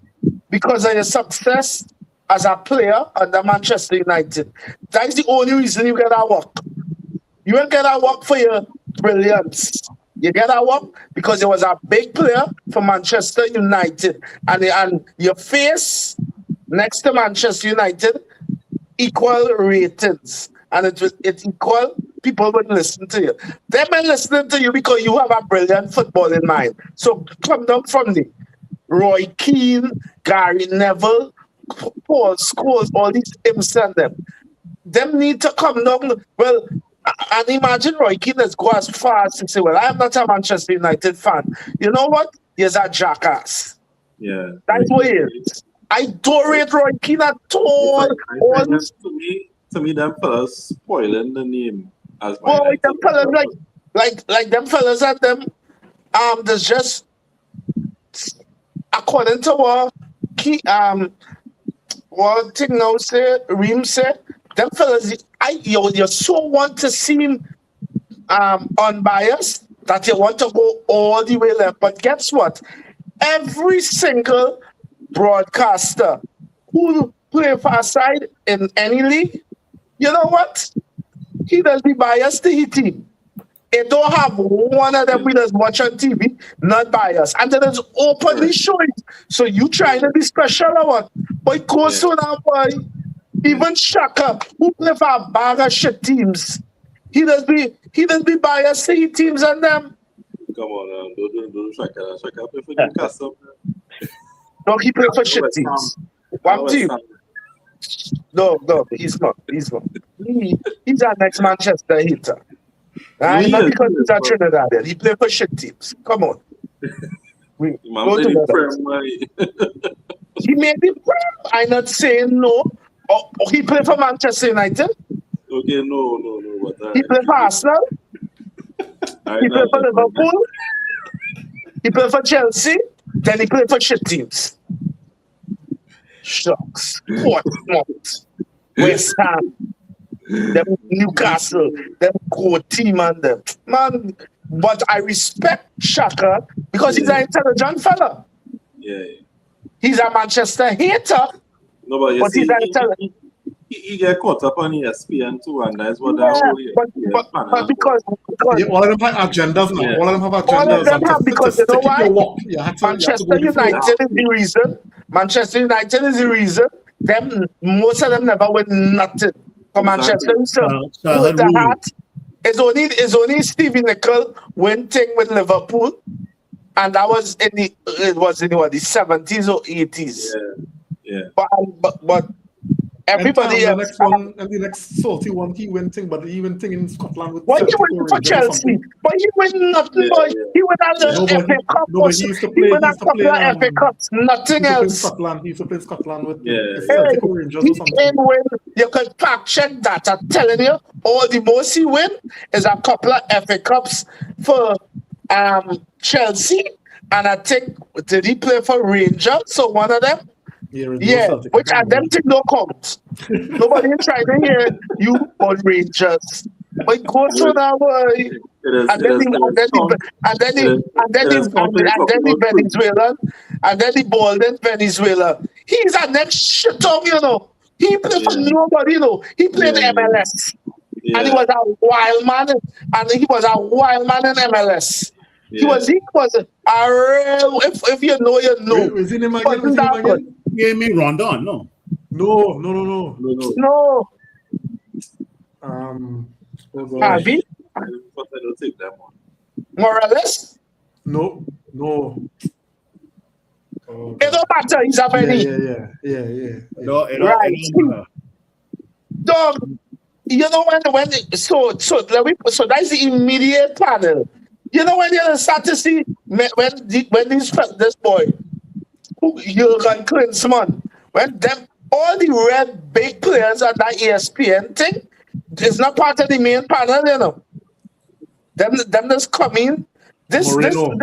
Because of your success as a player under Manchester United. That's the only reason you get that work. You don't get that work for your brilliance. You get that work because you was a big player for Manchester United, and your face next to Manchester United equal ratings, and it equal people would listen to you. They may listening to you because you have a brilliant footballing mind. So come down from me. Roy Keane, Gary Neville, Paul Scholes, all these imps and them need to come down. Well, and imagine Roy Keane has go as far as to say, well, I'm not a Manchester United fan. You know what? He's a jackass. Yeah. That's what he is. I don't rate Roy Keane at all. To me, them fellas spoiling the name as well, like them fellas, like them fellas at them. There's just according to what thing now say Reem said, them fellas, you so want to seem unbiased that you want to go all the way left. But guess what? Every single broadcaster who play for a side in any league, you know what? He does be biased to his team. They don't have one of them we just watch on TV, not biased. And they just openly show it. So you trying to be special or what? But it goes to that boy. Even Shaka, who play for a bag of shit teams, he does be biased to his teams and them. Come on, don't Shaka. Shaka play for Newcastle. No, he play for shit teams. One team. No, he's not. He's our next Manchester hater. Not because he's a Trinidadian. He play for shit teams. Come on. We go together. He made the Prem. I'm not saying no. He played for Manchester United. Okay, no. He played for Arsenal. He played for Liverpool. He played for Chelsea. Then he played for shit teams. Shucks. Portsmouth. West Ham. Them Newcastle. Them core team and them. Man, but I respect Shaka because he's an intelligent fella. Yeah. He's a Manchester hater. No, but you see, he get caught up on ESPN too, and that's what that whole but because all of them have agendas now. Yeah. All of them have agendas. All of them have, because you know why? Manchester United is the reason. Manchester United is the reason. Most of them never win nothing for Manchester. So with the heart, it's only Stevie Nicol win thing with Liverpool, and that was in the 70s or 80s. Yeah. But Everybody and the else. next one and the next salty one, he win thing, but he even thing in Scotland with Why he Celtic went or for Rangers or Chelsea? something. But he win nothing, Yeah, boy. yeah. He win a No, little but FA Cup. no, but he used to He play. win He a used to couple play. of FA Cups. He Nothing used to play in else. Scotland. He used to play in Scotland with Yeah, Celtic Hey, or Rangers he or something. can win. You can fact check that. I'm telling you, all the most he win is a couple of FA Cups for Chelsea, and I think did he play for Rangers? So one of them, Yeah, Rangers or yeah, Celtic. I which can't I them remember. think don't count. Nobody trying to hear you on Rangers. But go so now, boy. It is. And then the Venezuelan, and then the Bolden Venezuela. He's a next shit up, you know. He played for Yeah. nobody, you know. He played Yeah. MLS, and he Yeah. was a wild man, and he was a wild man in MLS. He was a real. If you know, you know. Was he name He again? Was wasn't he name that good. again? Yeah, me Rondon, no. No. No, Oh gosh. Harvey I don't take that one. Morales. No. Oh, It don't matter. He's a many. yeah. No, it Right. don't matter. Dog, you know so that's the immediate panel. You know when you start to see when this boy Jurgen Klinsmann, when them all the red big players at that ESPN thing is not part of the main panel, you know. Them just come in. Moreno.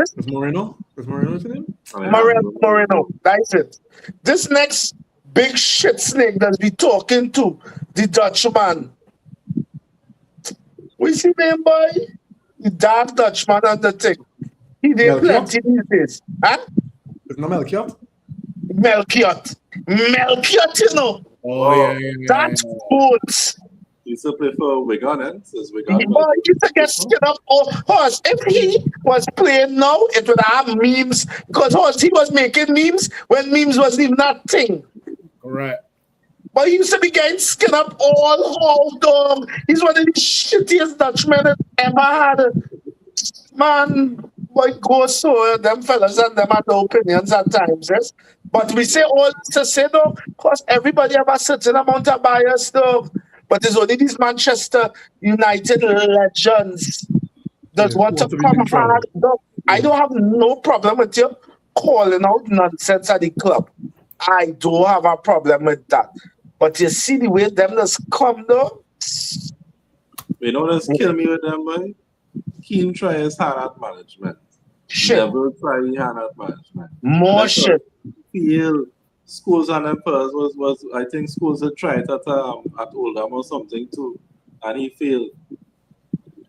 Is Moreno his name? Moreno. That's it. This next big shit snake that's be talking to the Dutchman. What's his name, boy? The dark Dutchman on the thing. He did Melchior? plenty these days. Huh? It's not Melchior. Melchiot, you know. Oh, yeah. That's good. He used to play for Wigan, and says Wigan. Boy, you to get skin up. Horse, if he was playing now, it would have memes. Because Horse, he was making memes when memes wasn't even that thing. All right. But he used to be getting skin up all dog. He's one of the shittiest Dutchmen that ever had. Man, boy, go so them fellas and them have no opinions at times, yes. But we say all to say though, because everybody have a certain amount of bias though. But it's only these Manchester United legends that want to come hard. Though. I don't have no problem with you calling out nonsense at the club. I don't have a problem with that. But you see the way them just come though. You know what's kill me with them, boy? Keane try his hand at management. Shit. Never try his hand at management. More shit. Feel schools and them first was I think schools had tried at Oldham or something too, and he failed.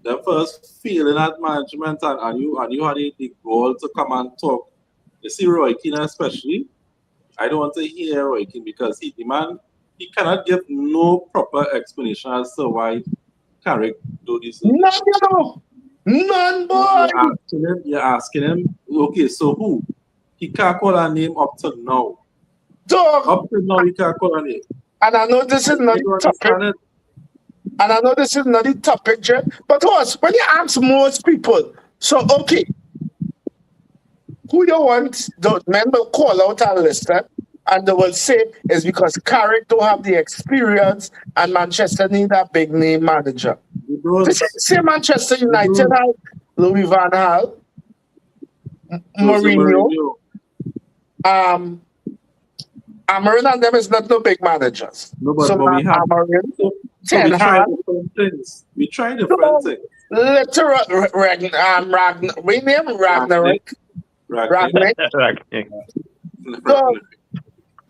The first feeling at management and you had the goal to come and talk. You see Roy Keane especially. I don't want to hear Roy Keane because he cannot give no proper explanation as to why Carrick do this. None, you know. None, boy. You're asking him, okay, so who? He can't call a name up to now. Dog. Up to now, he can't call a name. And I know this is not the topic. And I know this is not the topic, Jeff. But Horse, when you ask most people, so okay, who you want, the men will call out a list, and they will say it's because Carrick don't have the experience and Manchester need a big name manager. This is the same Manchester United have Louis van Gaal, Mourinho, Amarin and them is not no big managers. No, but so we have Amarin, so Ten we try Hag, different things. We try different things. literal we name Ragnarok. Ragnick.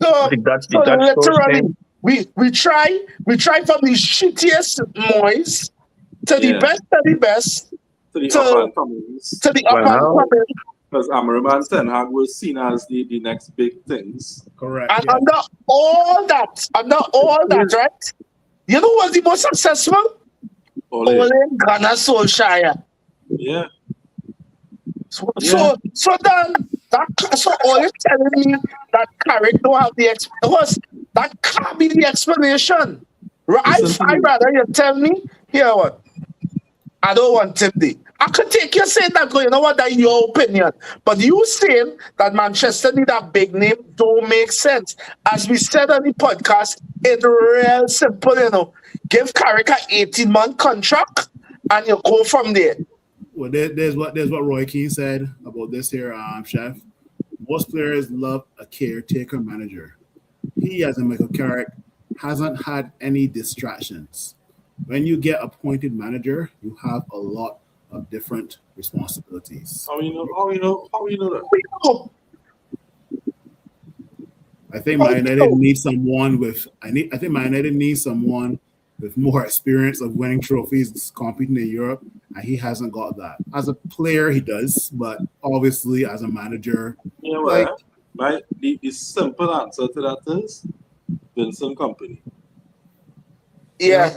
So That's the Dutch coach literally, name. we try from the shittiest boys to the best To the to- up and comings. to the up and Wow. coming. Because Amarim and Ten Hag were seen as the next big things. Correct. And yeah. under all that, right? You know what's the most successful? Ole Gunnar Solskjaer. Yeah. So all you're telling me that Carrick don't have the experience. That can't be the explanation. Right? Listen to I me. rather you tell me here what? I don't want him there. I could take you saying that, you know what, that's your opinion. But you saying that Manchester need a big name don't make sense. As we said on the podcast, it's real simple, you know. Give Carrick an 18-month contract and you go from there. Well, there's what Roy Keane said about this here, Chef. Most players love a caretaker manager. He, as a Michael Carrick, hasn't had any distractions. When you get appointed manager, you have a lot of different responsibilities. How you know that? I think Man United needs someone with. I think Man United needs someone with more experience of winning trophies, competing in Europe, and he hasn't got that. As a player, he does, but obviously as a manager, You know what? The simple answer to that is Vincent Kompany. Yeah.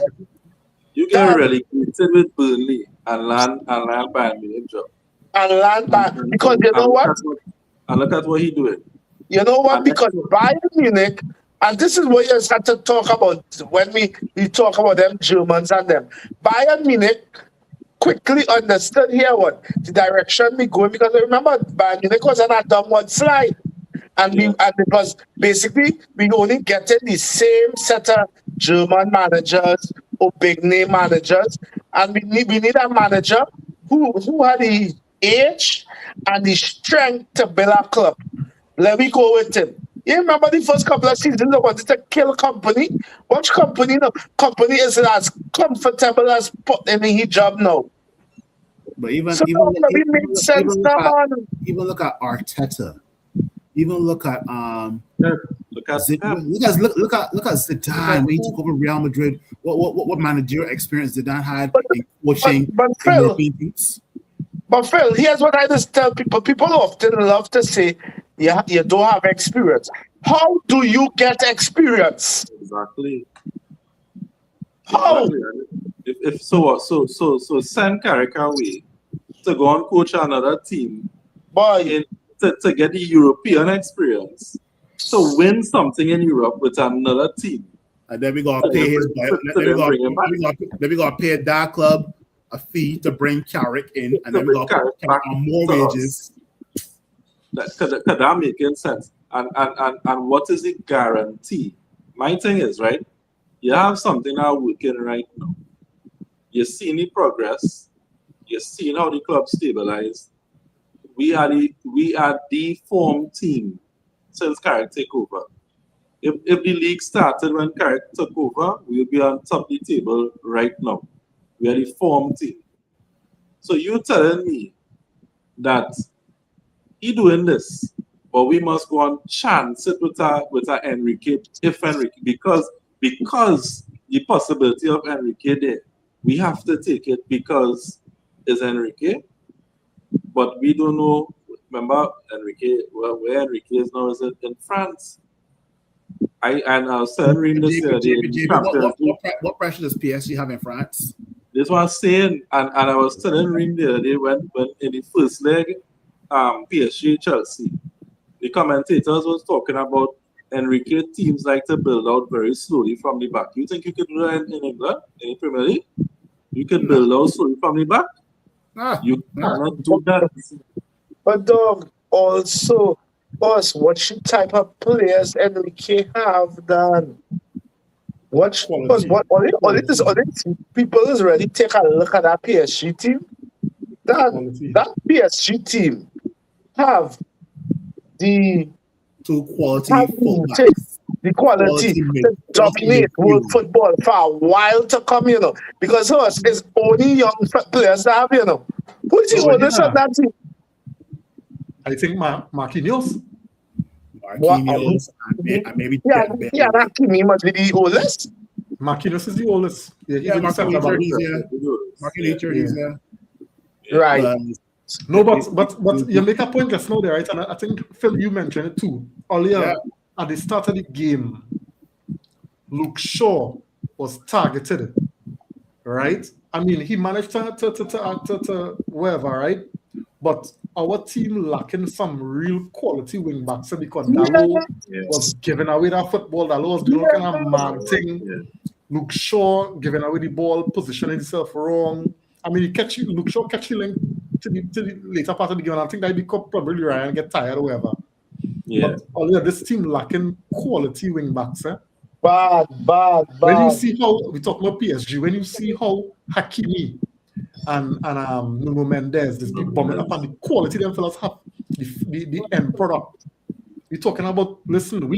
You get relegated with Burnley and land Bayern Munich job. And land back. Because you know what? And look at what he doing. You know what? Because Bayern Munich, and this is what you start to talk about when we talk about them Germans and them. Bayern Munich quickly understood here what the direction we going, because remember Bayern Munich was on a downward slide. And it was basically we only getting the same set of German managers or big name managers, and we need a manager who had the age and the strength to build a club. Let me go with him. You remember the first couple of seasons I wanted to kill Company? Which Company? No, Company is as comfortable as putting in his job now. But even look at Arteta. Even look at Look at Zidane when he took over Real Madrid. What managerial experience Zidane had in coaching European teams? But Phil, here's what I just tell people. People often love to say, "Yeah, you don't have experience." How do you get experience? Exactly. How? If so send Carrick away to go and coach another team. Boy. To get the European experience, to win something in Europe with another team. And then we gotta pay his then we gotta pay that club a fee to bring Carrick in, and then we gotta pay on more wages. That making sense. And what is the guarantee? My thing is, right, you have something now working right now. You're seeing the progress, you're seeing how the club stabilized. We are the form team since Carrick take over. If the league started when Carrick took over, we'll be on top of the table right now. We are the form team. So you telling me that he doing this, but we must go on chance it with our Enrique, because the possibility of Enrique there, we have to take it because it's Enrique. But we don't know. Remember, Enrique, where Enrique is now is in France. I was telling this what pressure does PSG have in France? This was saying, and I was telling Rim the other day when in the first leg, PSG Chelsea, the commentators was talking about Enrique teams like to build out very slowly from the back. You think you could do that in England, in the Premier League? You can build out slowly from the back? You cannot do that. But dog, also, boss, what type of players Enrique have done? All people is ready take a look at that PSG team. That PSG team have the two quality the quality to dominate world football for a while to come, you know. Because us is only young players that have, you know. Who is the oldest of that team? I think Marquinhos. And maybe Hakimi must be the oldest. Marquinhos is the oldest. Marquinhos, right. No, but you make a point just now there, right? And I think Phil, you mentioned it too. Earlier at the start of the game, Luke Shaw was targeted, right? I mean, he managed to wherever, right? But our team lacking some real quality wing backs because Dalot was giving away that football. Dalot was doing kind of man thing. Luke Shaw giving away the ball, positioning himself wrong. I mean, Luke Shaw catch you link to the later part of the game, and I think that he could probably Ryan get tired or whatever. Yeah. But although this team lacking quality wing backs, Bad. when you see how we talk about PSG, when you see how Hakimi and Nuno Mendes, this big bombing up, and the quality them fellas have, the end product. We're talking about, listen,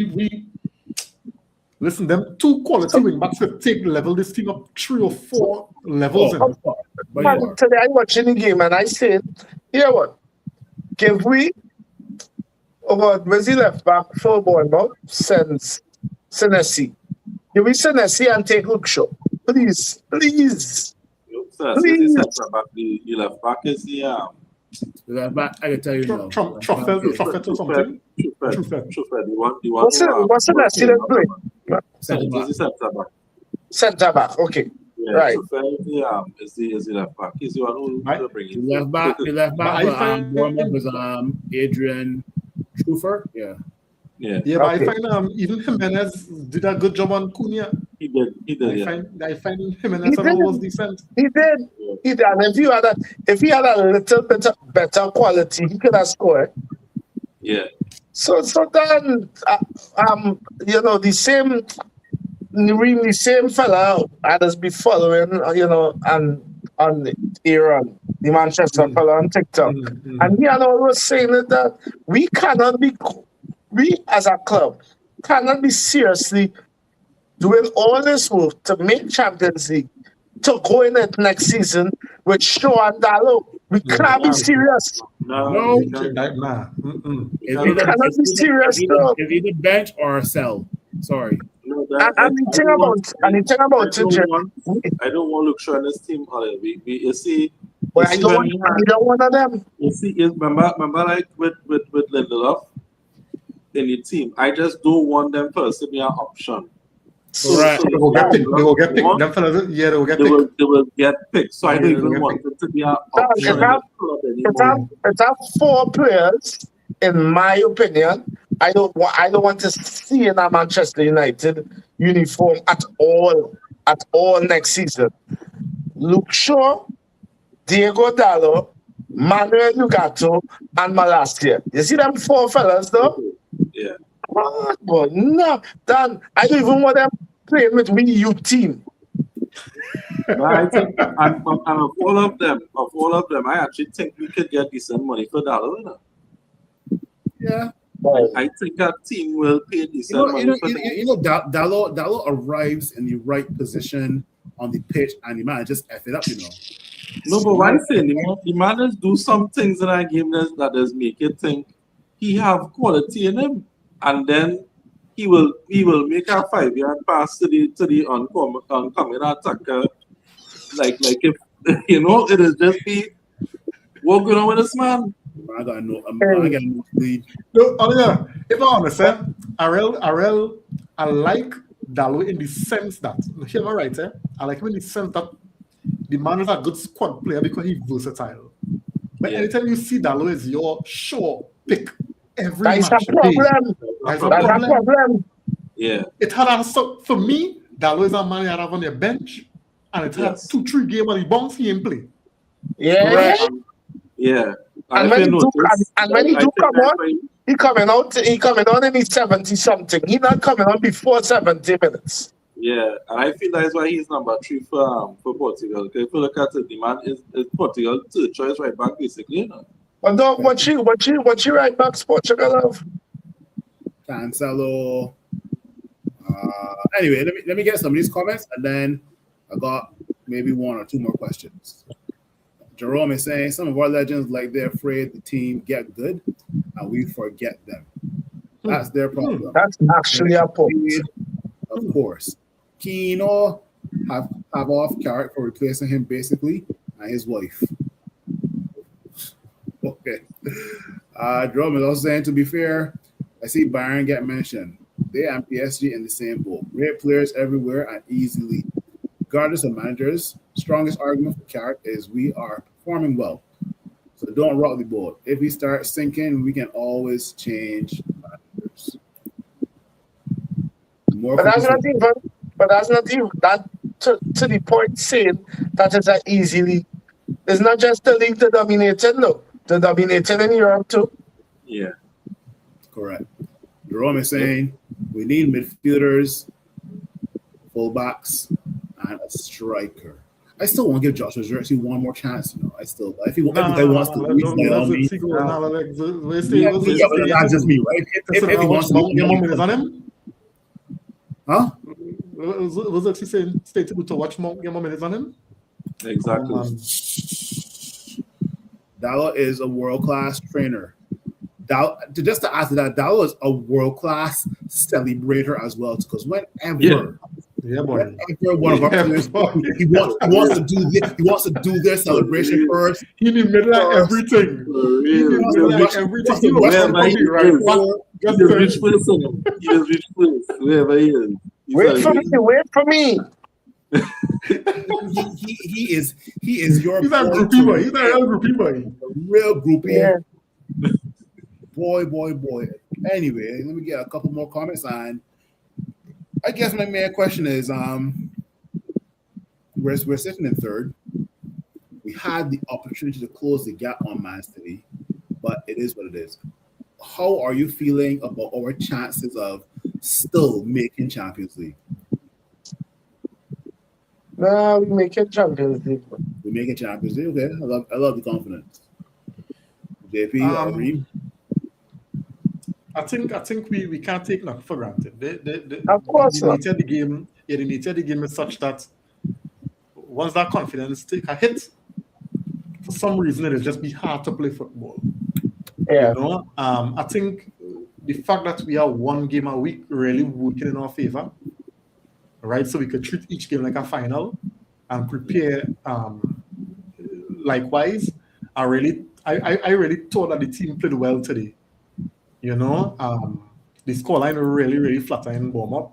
listen, them two quality wing backs could take level this team up 3 or 4 levels. Man, today I watching the game and I said, here what? Give we where's he left back for Bournemouth? Senesi. Give me Senesi and take Luke Shaw. Please. The left back is the left back, I can tell you now. Truffet or something. What's Senesi that play? Centre back. Okay. Yeah, right. Is the left back. He's the one who bring it. The left back was Adrian Trufer. Yeah. But I find even Jimenez did a good job on Cunha. He did. I find Jimenez was decent. He did. And if he had a little bit better quality, he could have scored. Yeah. So then the same fella had us be following, and on Aaron, the Manchester fella on TikTok. And he had always saying that we as a club cannot be seriously doing all this work to make Champions League, to go in it next season with Shaw and Dalot. We can't be serious. No. We cannot be serious, though. It's either bench or sell. Sorry. No, and the thing about it, I don't want to look sure on this team. You see, I don't want either one of them. You see, remember like with Lindelof in the team, I just don't want them first to be an option. Right. They will get picked. They will get picked. Them fellas, they will get picked. They will get picked. So I don't even want them to be an option. It's 4 players, in my opinion. I don't want to see in a Manchester United uniform at all next season. Luke Shaw, Diego Dalot, Manuel Ugarte, and Malacia. You see them 4 fellas, though? Yeah. But no, Dan, I don't even want them playing with me youth team. I think, and of all of them, I actually think we could get decent money for Dalot. Yeah. I think that team will pay decent money for Dalot arrives in the right position on the pitch, and the man just F it up, No, but what I'm saying, the man is do some things in that game that does make you think he have quality in him, and then he will make a 5-yard pass to the oncoming attacker, like if it is just be what going on with this man. I got no lead. No, if I'm honest, I like Dalot in the sense that, hear me right, I like him in the sense that the man is a good squad player because he's versatile. But anytime you see Dalot is your sure pick every match. That's a problem. Yeah. It had for me, Dalot is a man you have on your bench, and it had 2-3 games when he bounce, he ain't play. Yeah. Yeah. And when he do come on, he coming on in his 70 something. He not coming on before 70 minutes. Yeah, and I feel that's why he's number 3 for Portugal. Okay, if you look at it, the man is Portugal 3rd choice right back basically. But no, what you right back Portugal of? Cancelo. Anyway, let me get some of these comments, and then I got maybe 1 or 2 more questions. Jerome is saying some of our legends, like they're afraid the team get good and we forget them. That's their problem. That's actually a point. Of course. Kino have off Carrick for replacing him basically, and his wife. Okay. Jerome is also saying, to be fair, I see Bayern get mentioned. They and PSG in the same boat. Great players everywhere and easily. Regardless of managers, strongest argument for Carrick is we are performing well. So don't rock the boat. If we start sinking, we can always change managers. But that's not even that to the point saying that is an easily It's not just the league to dominate it, no. To dominate it in Europe too. Yeah. Correct. Jerome is saying we need midfielders, fullbacks, and a striker. I still want to give Joshua Xerxes one more chance. If he wants to leave, by all means. That's just me, right? If he wants to leave, on him, huh? Was it saying stay to watch more minutes on him? Exactly. Dallo is a world-class trainer. Just to add to that, Dallo is a world-class celebrator as well. Because whenever one of our players he wants to do this, he wants to do their celebration first. He in the middle of everything. He in the middle of everything. He the rich person. He is rich person. Wherever he is. Wait for me. he is your he's a groupie boy. He's a real groupie boy. Real groupie. Yeah. Boy. Anyway, let me get a couple more comments on. I guess my main question is, we're sitting in third. We had the opportunity to close the gap on Man City, but it is what it is. How are you feeling about our chances of still making Champions League? No, we make it Champions League. We make it Champions League. Okay, I love the confidence. JP, I think we can't take nothing for granted. Of course not. The nature of the game is such that once that confidence take a hit, for some reason it'll just be hard to play football. Yeah. I think the fact that we are one game a week really working in our favor, right? So we could treat each game like a final and prepare likewise. I really thought that the team played well today. The scoreline really, really flattering Bournemouth,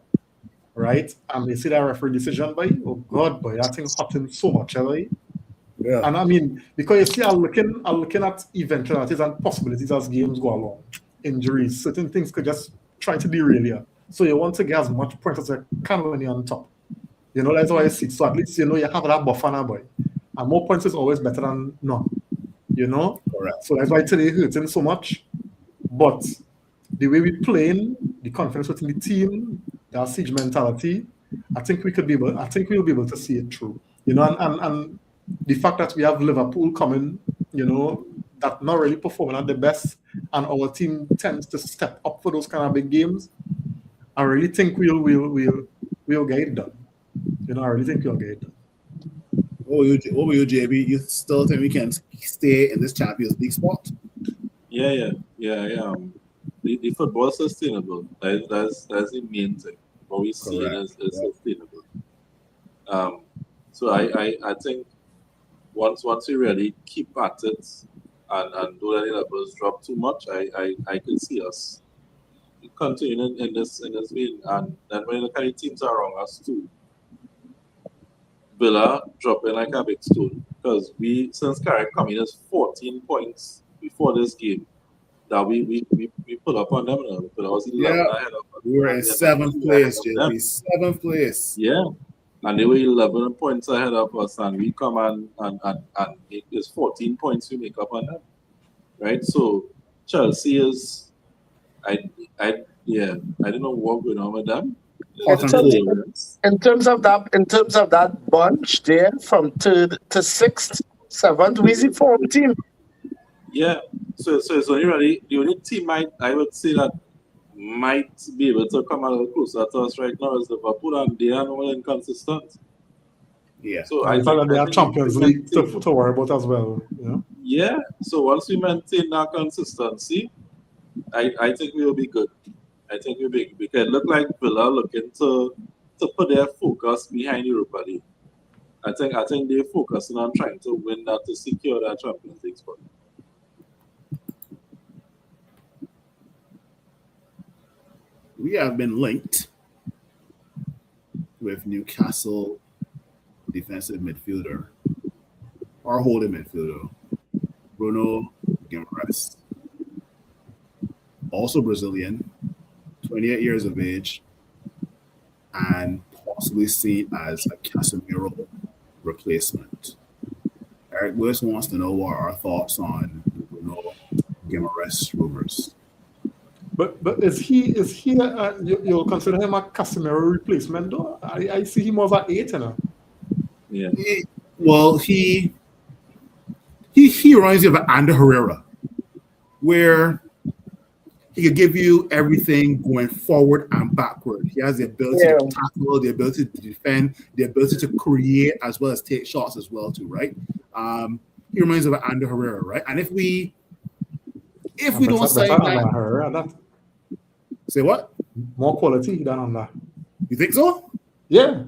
right? And they see that referee decision, boy. Oh God, boy, that thing happened so much, right? Yeah. And I mean, because you see, I'm looking at eventualities and possibilities as games go along. Injuries, certain things could just try to derail you. So you want to get as much points as you can when you're on top. That's why I see. So at least you have that buffer now, boy. And more points is always better than none. Correct. So that's why today hurting so much. But the way we're playing, the confidence within the team, that siege mentality, I think we'll be able to see it through. And the fact that we have Liverpool coming, that not really performing at the best, and our team tends to step up for those kind of big games. I really think we'll get it done. I really think we'll get it done. What were you, JB? You still think we can stay in this Champions League spot? Yeah. The football is sustainable. That's the main thing. What we see is sustainable. So I think once we really keep at it and don't let the levels drop too much, I can see us continuing in this vein. And then when you look at the teams around us too, Villa dropping like a big stone, because since Carrick coming, there's 14 points before this game that we put up on them. But I was 11 ahead of us. We were in 7th place, JP. 7th place. Yeah. And they were 11 points ahead of us, and we come and there's 14 points we make up on them. Right? So Chelsea is I don't know what's going on with them. In terms of that bunch there from 3rd to 6th, 7th, we see 14. Yeah. So it's only really the only team I would say that might be able to come a little closer to us right now is Liverpool, and they are more inconsistent. Yeah. So I thought that they have Champions League to worry about as well. Yeah. So once we maintain that consistency, I think we'll be good. I think we'll be good. Because it look like Villa looking to put their focus behind Europa League. I think they're focusing on trying to win that to secure that Champions League spot. We have been linked with Newcastle defensive midfielder, or holding midfielder, Bruno Guimaraes. Also Brazilian, 28 years of age, and possibly seen as a Casemiro replacement. I right, Willis wants to know what our thoughts on Bruno Guimaraes rumors. But is he you'll consider him a Casemiro replacement though? I see him more of an 8, you know. Yeah. He reminds me of Ander Herrera, where he could give you everything going forward and backward. He has the ability to tackle, the ability to defend, the ability to create as well as take shots as well too, right? He reminds me of Ander Herrera, right? And if we don't sign that, Herrera, that say what? more quality than on that. You think so? Yeah.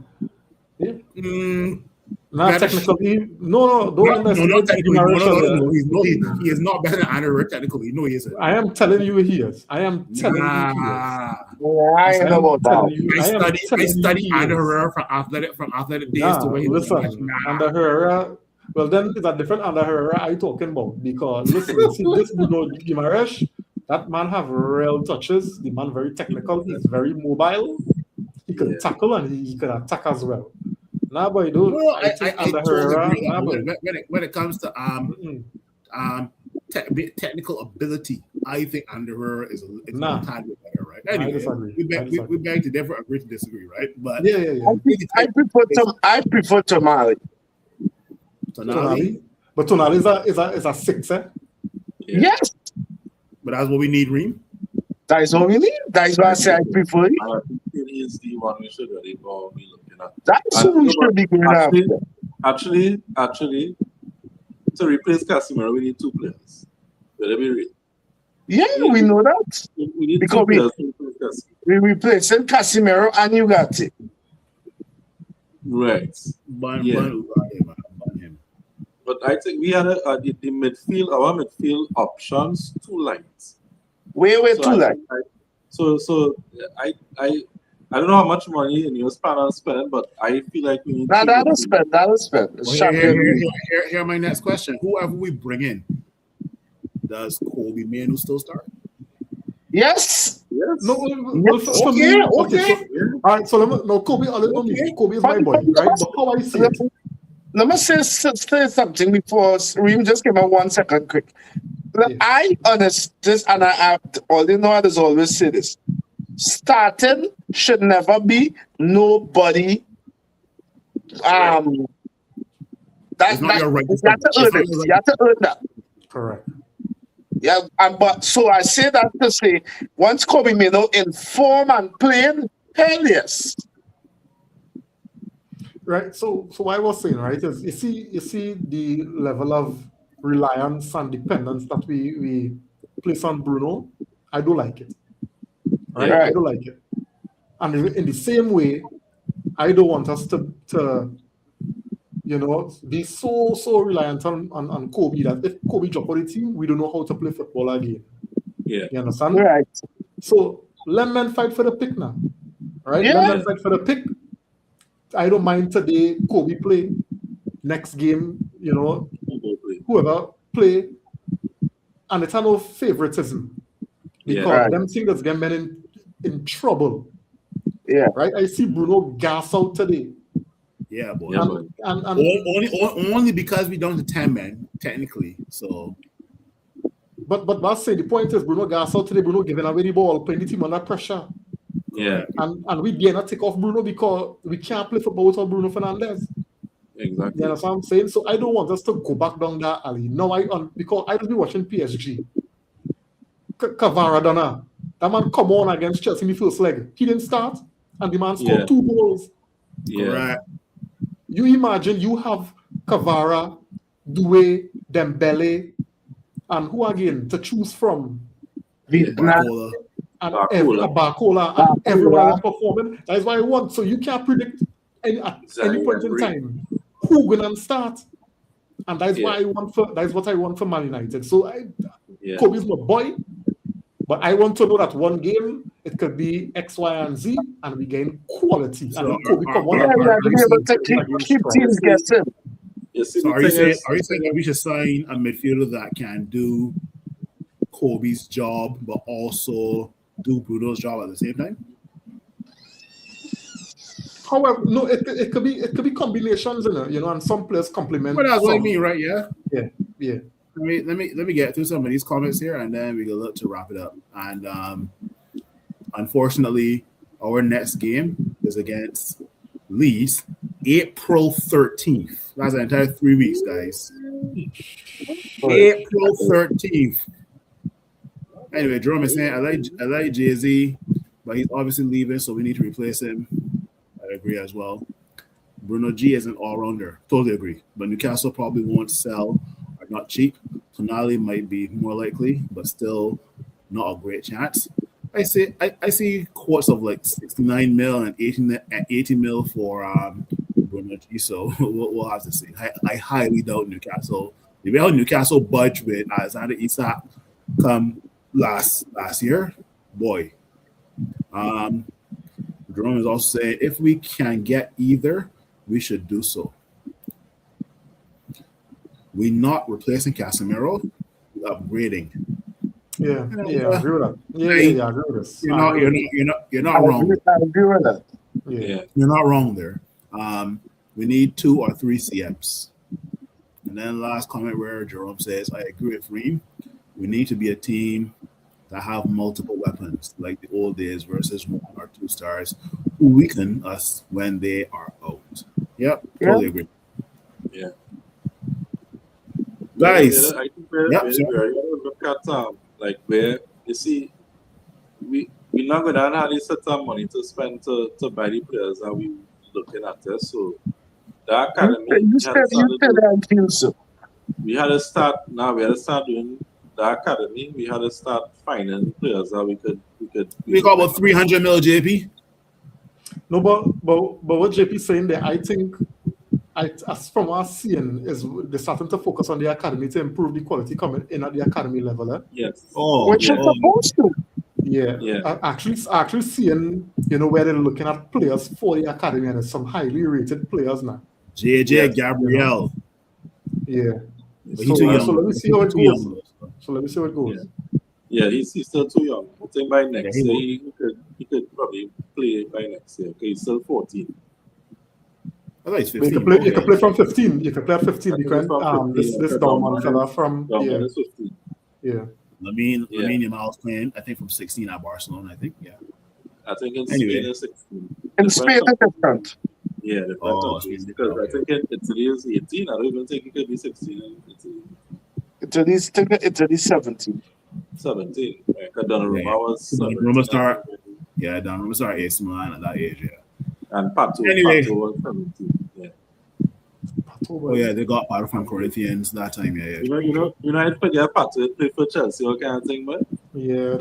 Not Better technically. No, don't underestimate not technically. Guimaraes. He is not better than Ander Herrera technically. No, he isn't. I am telling you he is. I am telling you he is. I know about that. I study Ander Herrera from athletic days to where he was. Ander Herrera. Well, then it's a different Ander Herrera I talking about, because listen, see this Bruno Guimaraes, that man have real touches. The man very technical. He's very mobile. He can tackle and he can attack as well. Nah, boy, dude. No, I Ander totally Herrera. agree. Nah, boy. When it comes to technical ability, I think Ander Herrera is a tad bit better, right? Anyway, I disagree. We beg to differ, agree to disagree, right? But Yeah. I prefer Tomali. Tonali, But Tonali is a 6, eh? Yes, but that's what we need, Reem. that is what we need. That is why I say I prefer it. I think it is the one we should really go be looking at. That's who we should be going after. Actually, to replace Casemiro, we need 2 players. Better be real. Yeah, we know that. We need Because 2 players to replace Casemiro. We replacing Casemiro and Ugarte. Right. Ban him. But I think we had the midfield, our midfield options, 2 lines. Where 2 lines? So I don't know how much money in your span on spending, but I feel like we need. That'll spend. Well, here my next question. Whoever we bring in, does Kobe Manu still start? Yes. No, Okay. All right, so let me. No, Kobe. Kobe is my boy, right? But how I see it. Let me say something before Reem. Just give me 1 second, quick. I understand, and I already know others always say this. Starting should never be nobody. That's your right. You have to earn it. You have to earn that. Correct. Yeah, but so I say that to say, once Kobe Mino in form and playing, hell yes. Right. So what I was saying, right, is you see the level of reliance and dependence that we place on Bruno. I do like it. Right? Yeah. I do like it. And in the same way, I don't want us to be so reliant on Kobe that if Kobe drop out the team, we don't know how to play football again. Yeah. You understand? Right. So let men fight for the pick now. Right? Yeah. Let men fight for the pick. I don't mind today Kobe play. Next game, whoever play. And it's no favoritism. Because them things get men in trouble. Yeah. Right? I see Bruno gas out today. Yeah, boy. And only because we don't have 10 men, technically. So But I say the point is Bruno gas out today, Bruno giving away the ball, putting the team under pressure. Yeah. And we dare not take off Bruno because we can't play football without Bruno Fernandes. Exactly. You understand what I'm saying? So I don't want us to go back down that alley. No, because I don't be watching PSG. Cavara, that man come on against Chelsea in the first leg. He didn't start, and the man scored 2 goals. Yeah. right. You imagine you have Cavara, Doué, Dembele, and who again to choose from? Barcola. And Barcola. and everyone is performing. That is what I want. So you can't predict at any point in time who gonna start. And that is what I want for Man United. So Kobe's my boy, but I want to know that one game it could be X, Y, and Z, and we gain quality. So and Kobe come on. Yeah, we have to be able to keep teams guessing. So are you saying that we should sign a midfielder that can do Kobe's job, but also do Bruno's job at the same time? However, no, it could be combinations, and some players complement. But that's what I some. mean, right? Yeah. Yeah. Let me get through some of these comments here, and then we can look to wrap it up. And unfortunately, our next game is against Leeds, April 13th. That's an entire 3 weeks, guys. April 13th. Anyway, Jerome is saying I like Jay-Z, but he's obviously leaving, so we need to replace him. I agree as well. Bruno G is an all-rounder. Totally agree. But Newcastle probably won't sell, are not cheap. Tonali might be more likely, but still not a great chance. I see quotes of like 69 mil and 80 mil for Bruno G. So we'll have to see. I highly doubt Newcastle. If we had Newcastle budge with Alexander Isak come last year, boy. Jerome is also saying if we can get either, we should do so. We're not replacing Casemiro, we're upgrading. Yeah, I agree with that. Yeah, I agree with this. You're not wrong. I agree with that. Yeah. You're not wrong there. We need 2 or 3 CMs. And then last comment where Jerome says, I agree with Reem. We need to be a team that have multiple weapons, like the old days versus 1 or 2 stars who weaken us when they are out. Yep, totally agree. Yeah. Guys, I think we're look at like where you see we're not gonna have any certain money to spend to buy the players that we looking at this. So the academy we had to start doing the academy. We had to start finding players that we could we got about 300 mil JP. No, but what JP saying there, I think, as from our seeing, is they're starting to focus on the academy to improve the quality coming in at the academy level. Eh? Yes. Which is supposed to. Yeah. Actually seeing, where they're looking at players for the academy, and there's some highly rated players now. JJ Gabriel. Yeah. But he's too young. So let me see how it goes. Yeah, he's still too young. I think by next year he could probably play by next year. Okay, he's still 14. I thought he's 15. You can play from 15. You can play at 15 because this Dortmund fella from is 15. Yeah. Lamine Yamal's playing, I think, from 16 at Barcelona. I think, yeah. I think in Spain is 16. In Spain, it's different. Yeah, because I think in Italy is 18. I don't even think it could be 16 in Italy. Italy's 17. 17. Because Donnarumma was 17. Donnarumma started AC Milan at that age, yeah. And Pato was 17. Yeah. Oh yeah, they got Pato from Corinthians that time, yeah. I forget Pato played for Chelsea or kind of thing, but yeah,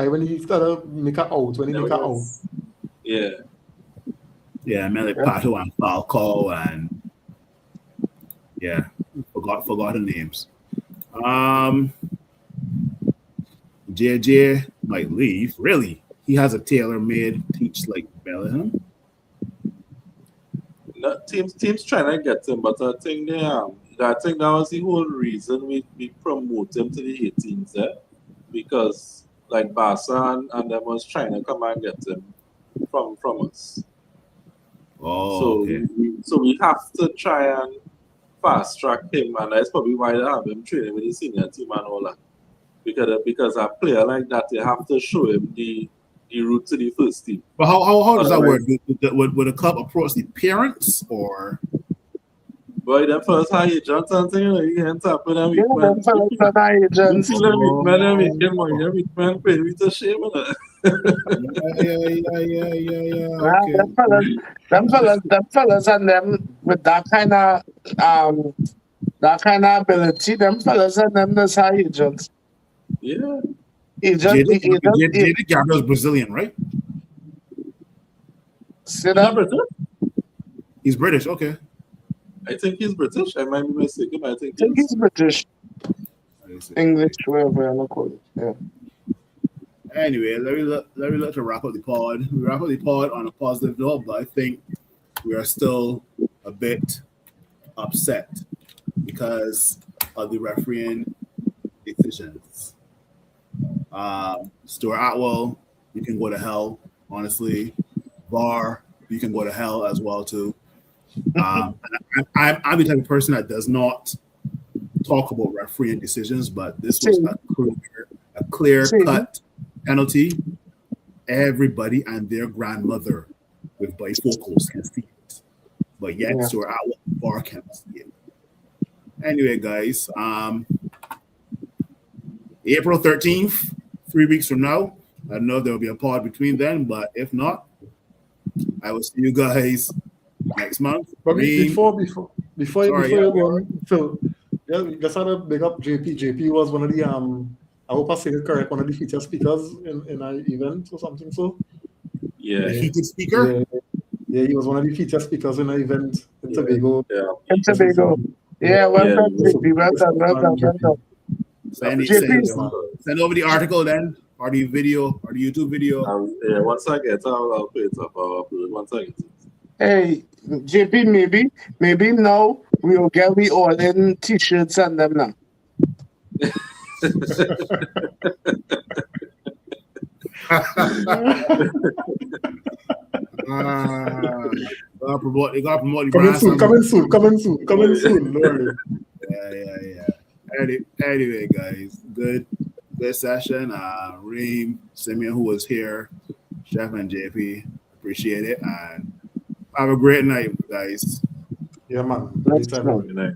when he started make her out, Yeah. Yeah, I mean like Pato and Falco and forgot the names. JJ might leave. Really? He has a tailor-made teach like Bellingham. No, teams trying to get him, but I think that was the whole reason we promote him to the 18s, because like Barca and them was trying to come and get him from us. Oh, so we have to try and fast track him, and that's probably why they have him training with the senior team and all that. Because a player like that, you have to show him the route to the first team. But how does that work? Would a club approach the parents or? Boy, the first high agents and thing, you can't tap with them. Yeah, them fellas are high agents. Man, pay me to shame of that. Yeah. Okay. Them fellas and them with that kind of ability, them fellas and them that's high agents. Yeah. JD Gabriel's Brazilian, right? See that? He's British, okay. I think he's British. I might be mistaken, but I think he's British. English, whatever I call it. Yeah. Anyway, let me look to wrap up the pod. We wrap up the pod on a positive note, but I think we are still a bit upset because of the refereeing decisions. Stuart Atwell, you can go to hell, honestly. VAR, you can go to hell as well too. I'm the type of person that does not talk about refereeing decisions, but this was a clear-cut penalty. Everybody and their grandmother with bifocals can see it, but yet so our bar can't see it. Anyway, guys, April 13th, 3 weeks from now. I don't know if there will be a pod between then, but if not, I will see you guys next month. But before you go on, Phil, we just had a big up JP. JP was one of the I hope I said it correct, one of the feature speakers in an event or something. So Yeah. Heated speaker. Yeah, he was one of the feature speakers in an event in Tobago. Yeah, in Tobago. Yeah, well done, JP. Well done. Send over the article then, or the video, or the YouTube video. Once I get it, I'll put it up. Once I get it. Hey, JP, maybe now we'll get we all in t-shirts and them now. You got promote coming soon. No worry. Yeah. Anyway, guys, good session. Reem, Simeon, who was here, Chef and JP, appreciate it, and have a great night, guys. Yeah, man. Let's Anytime. Good night.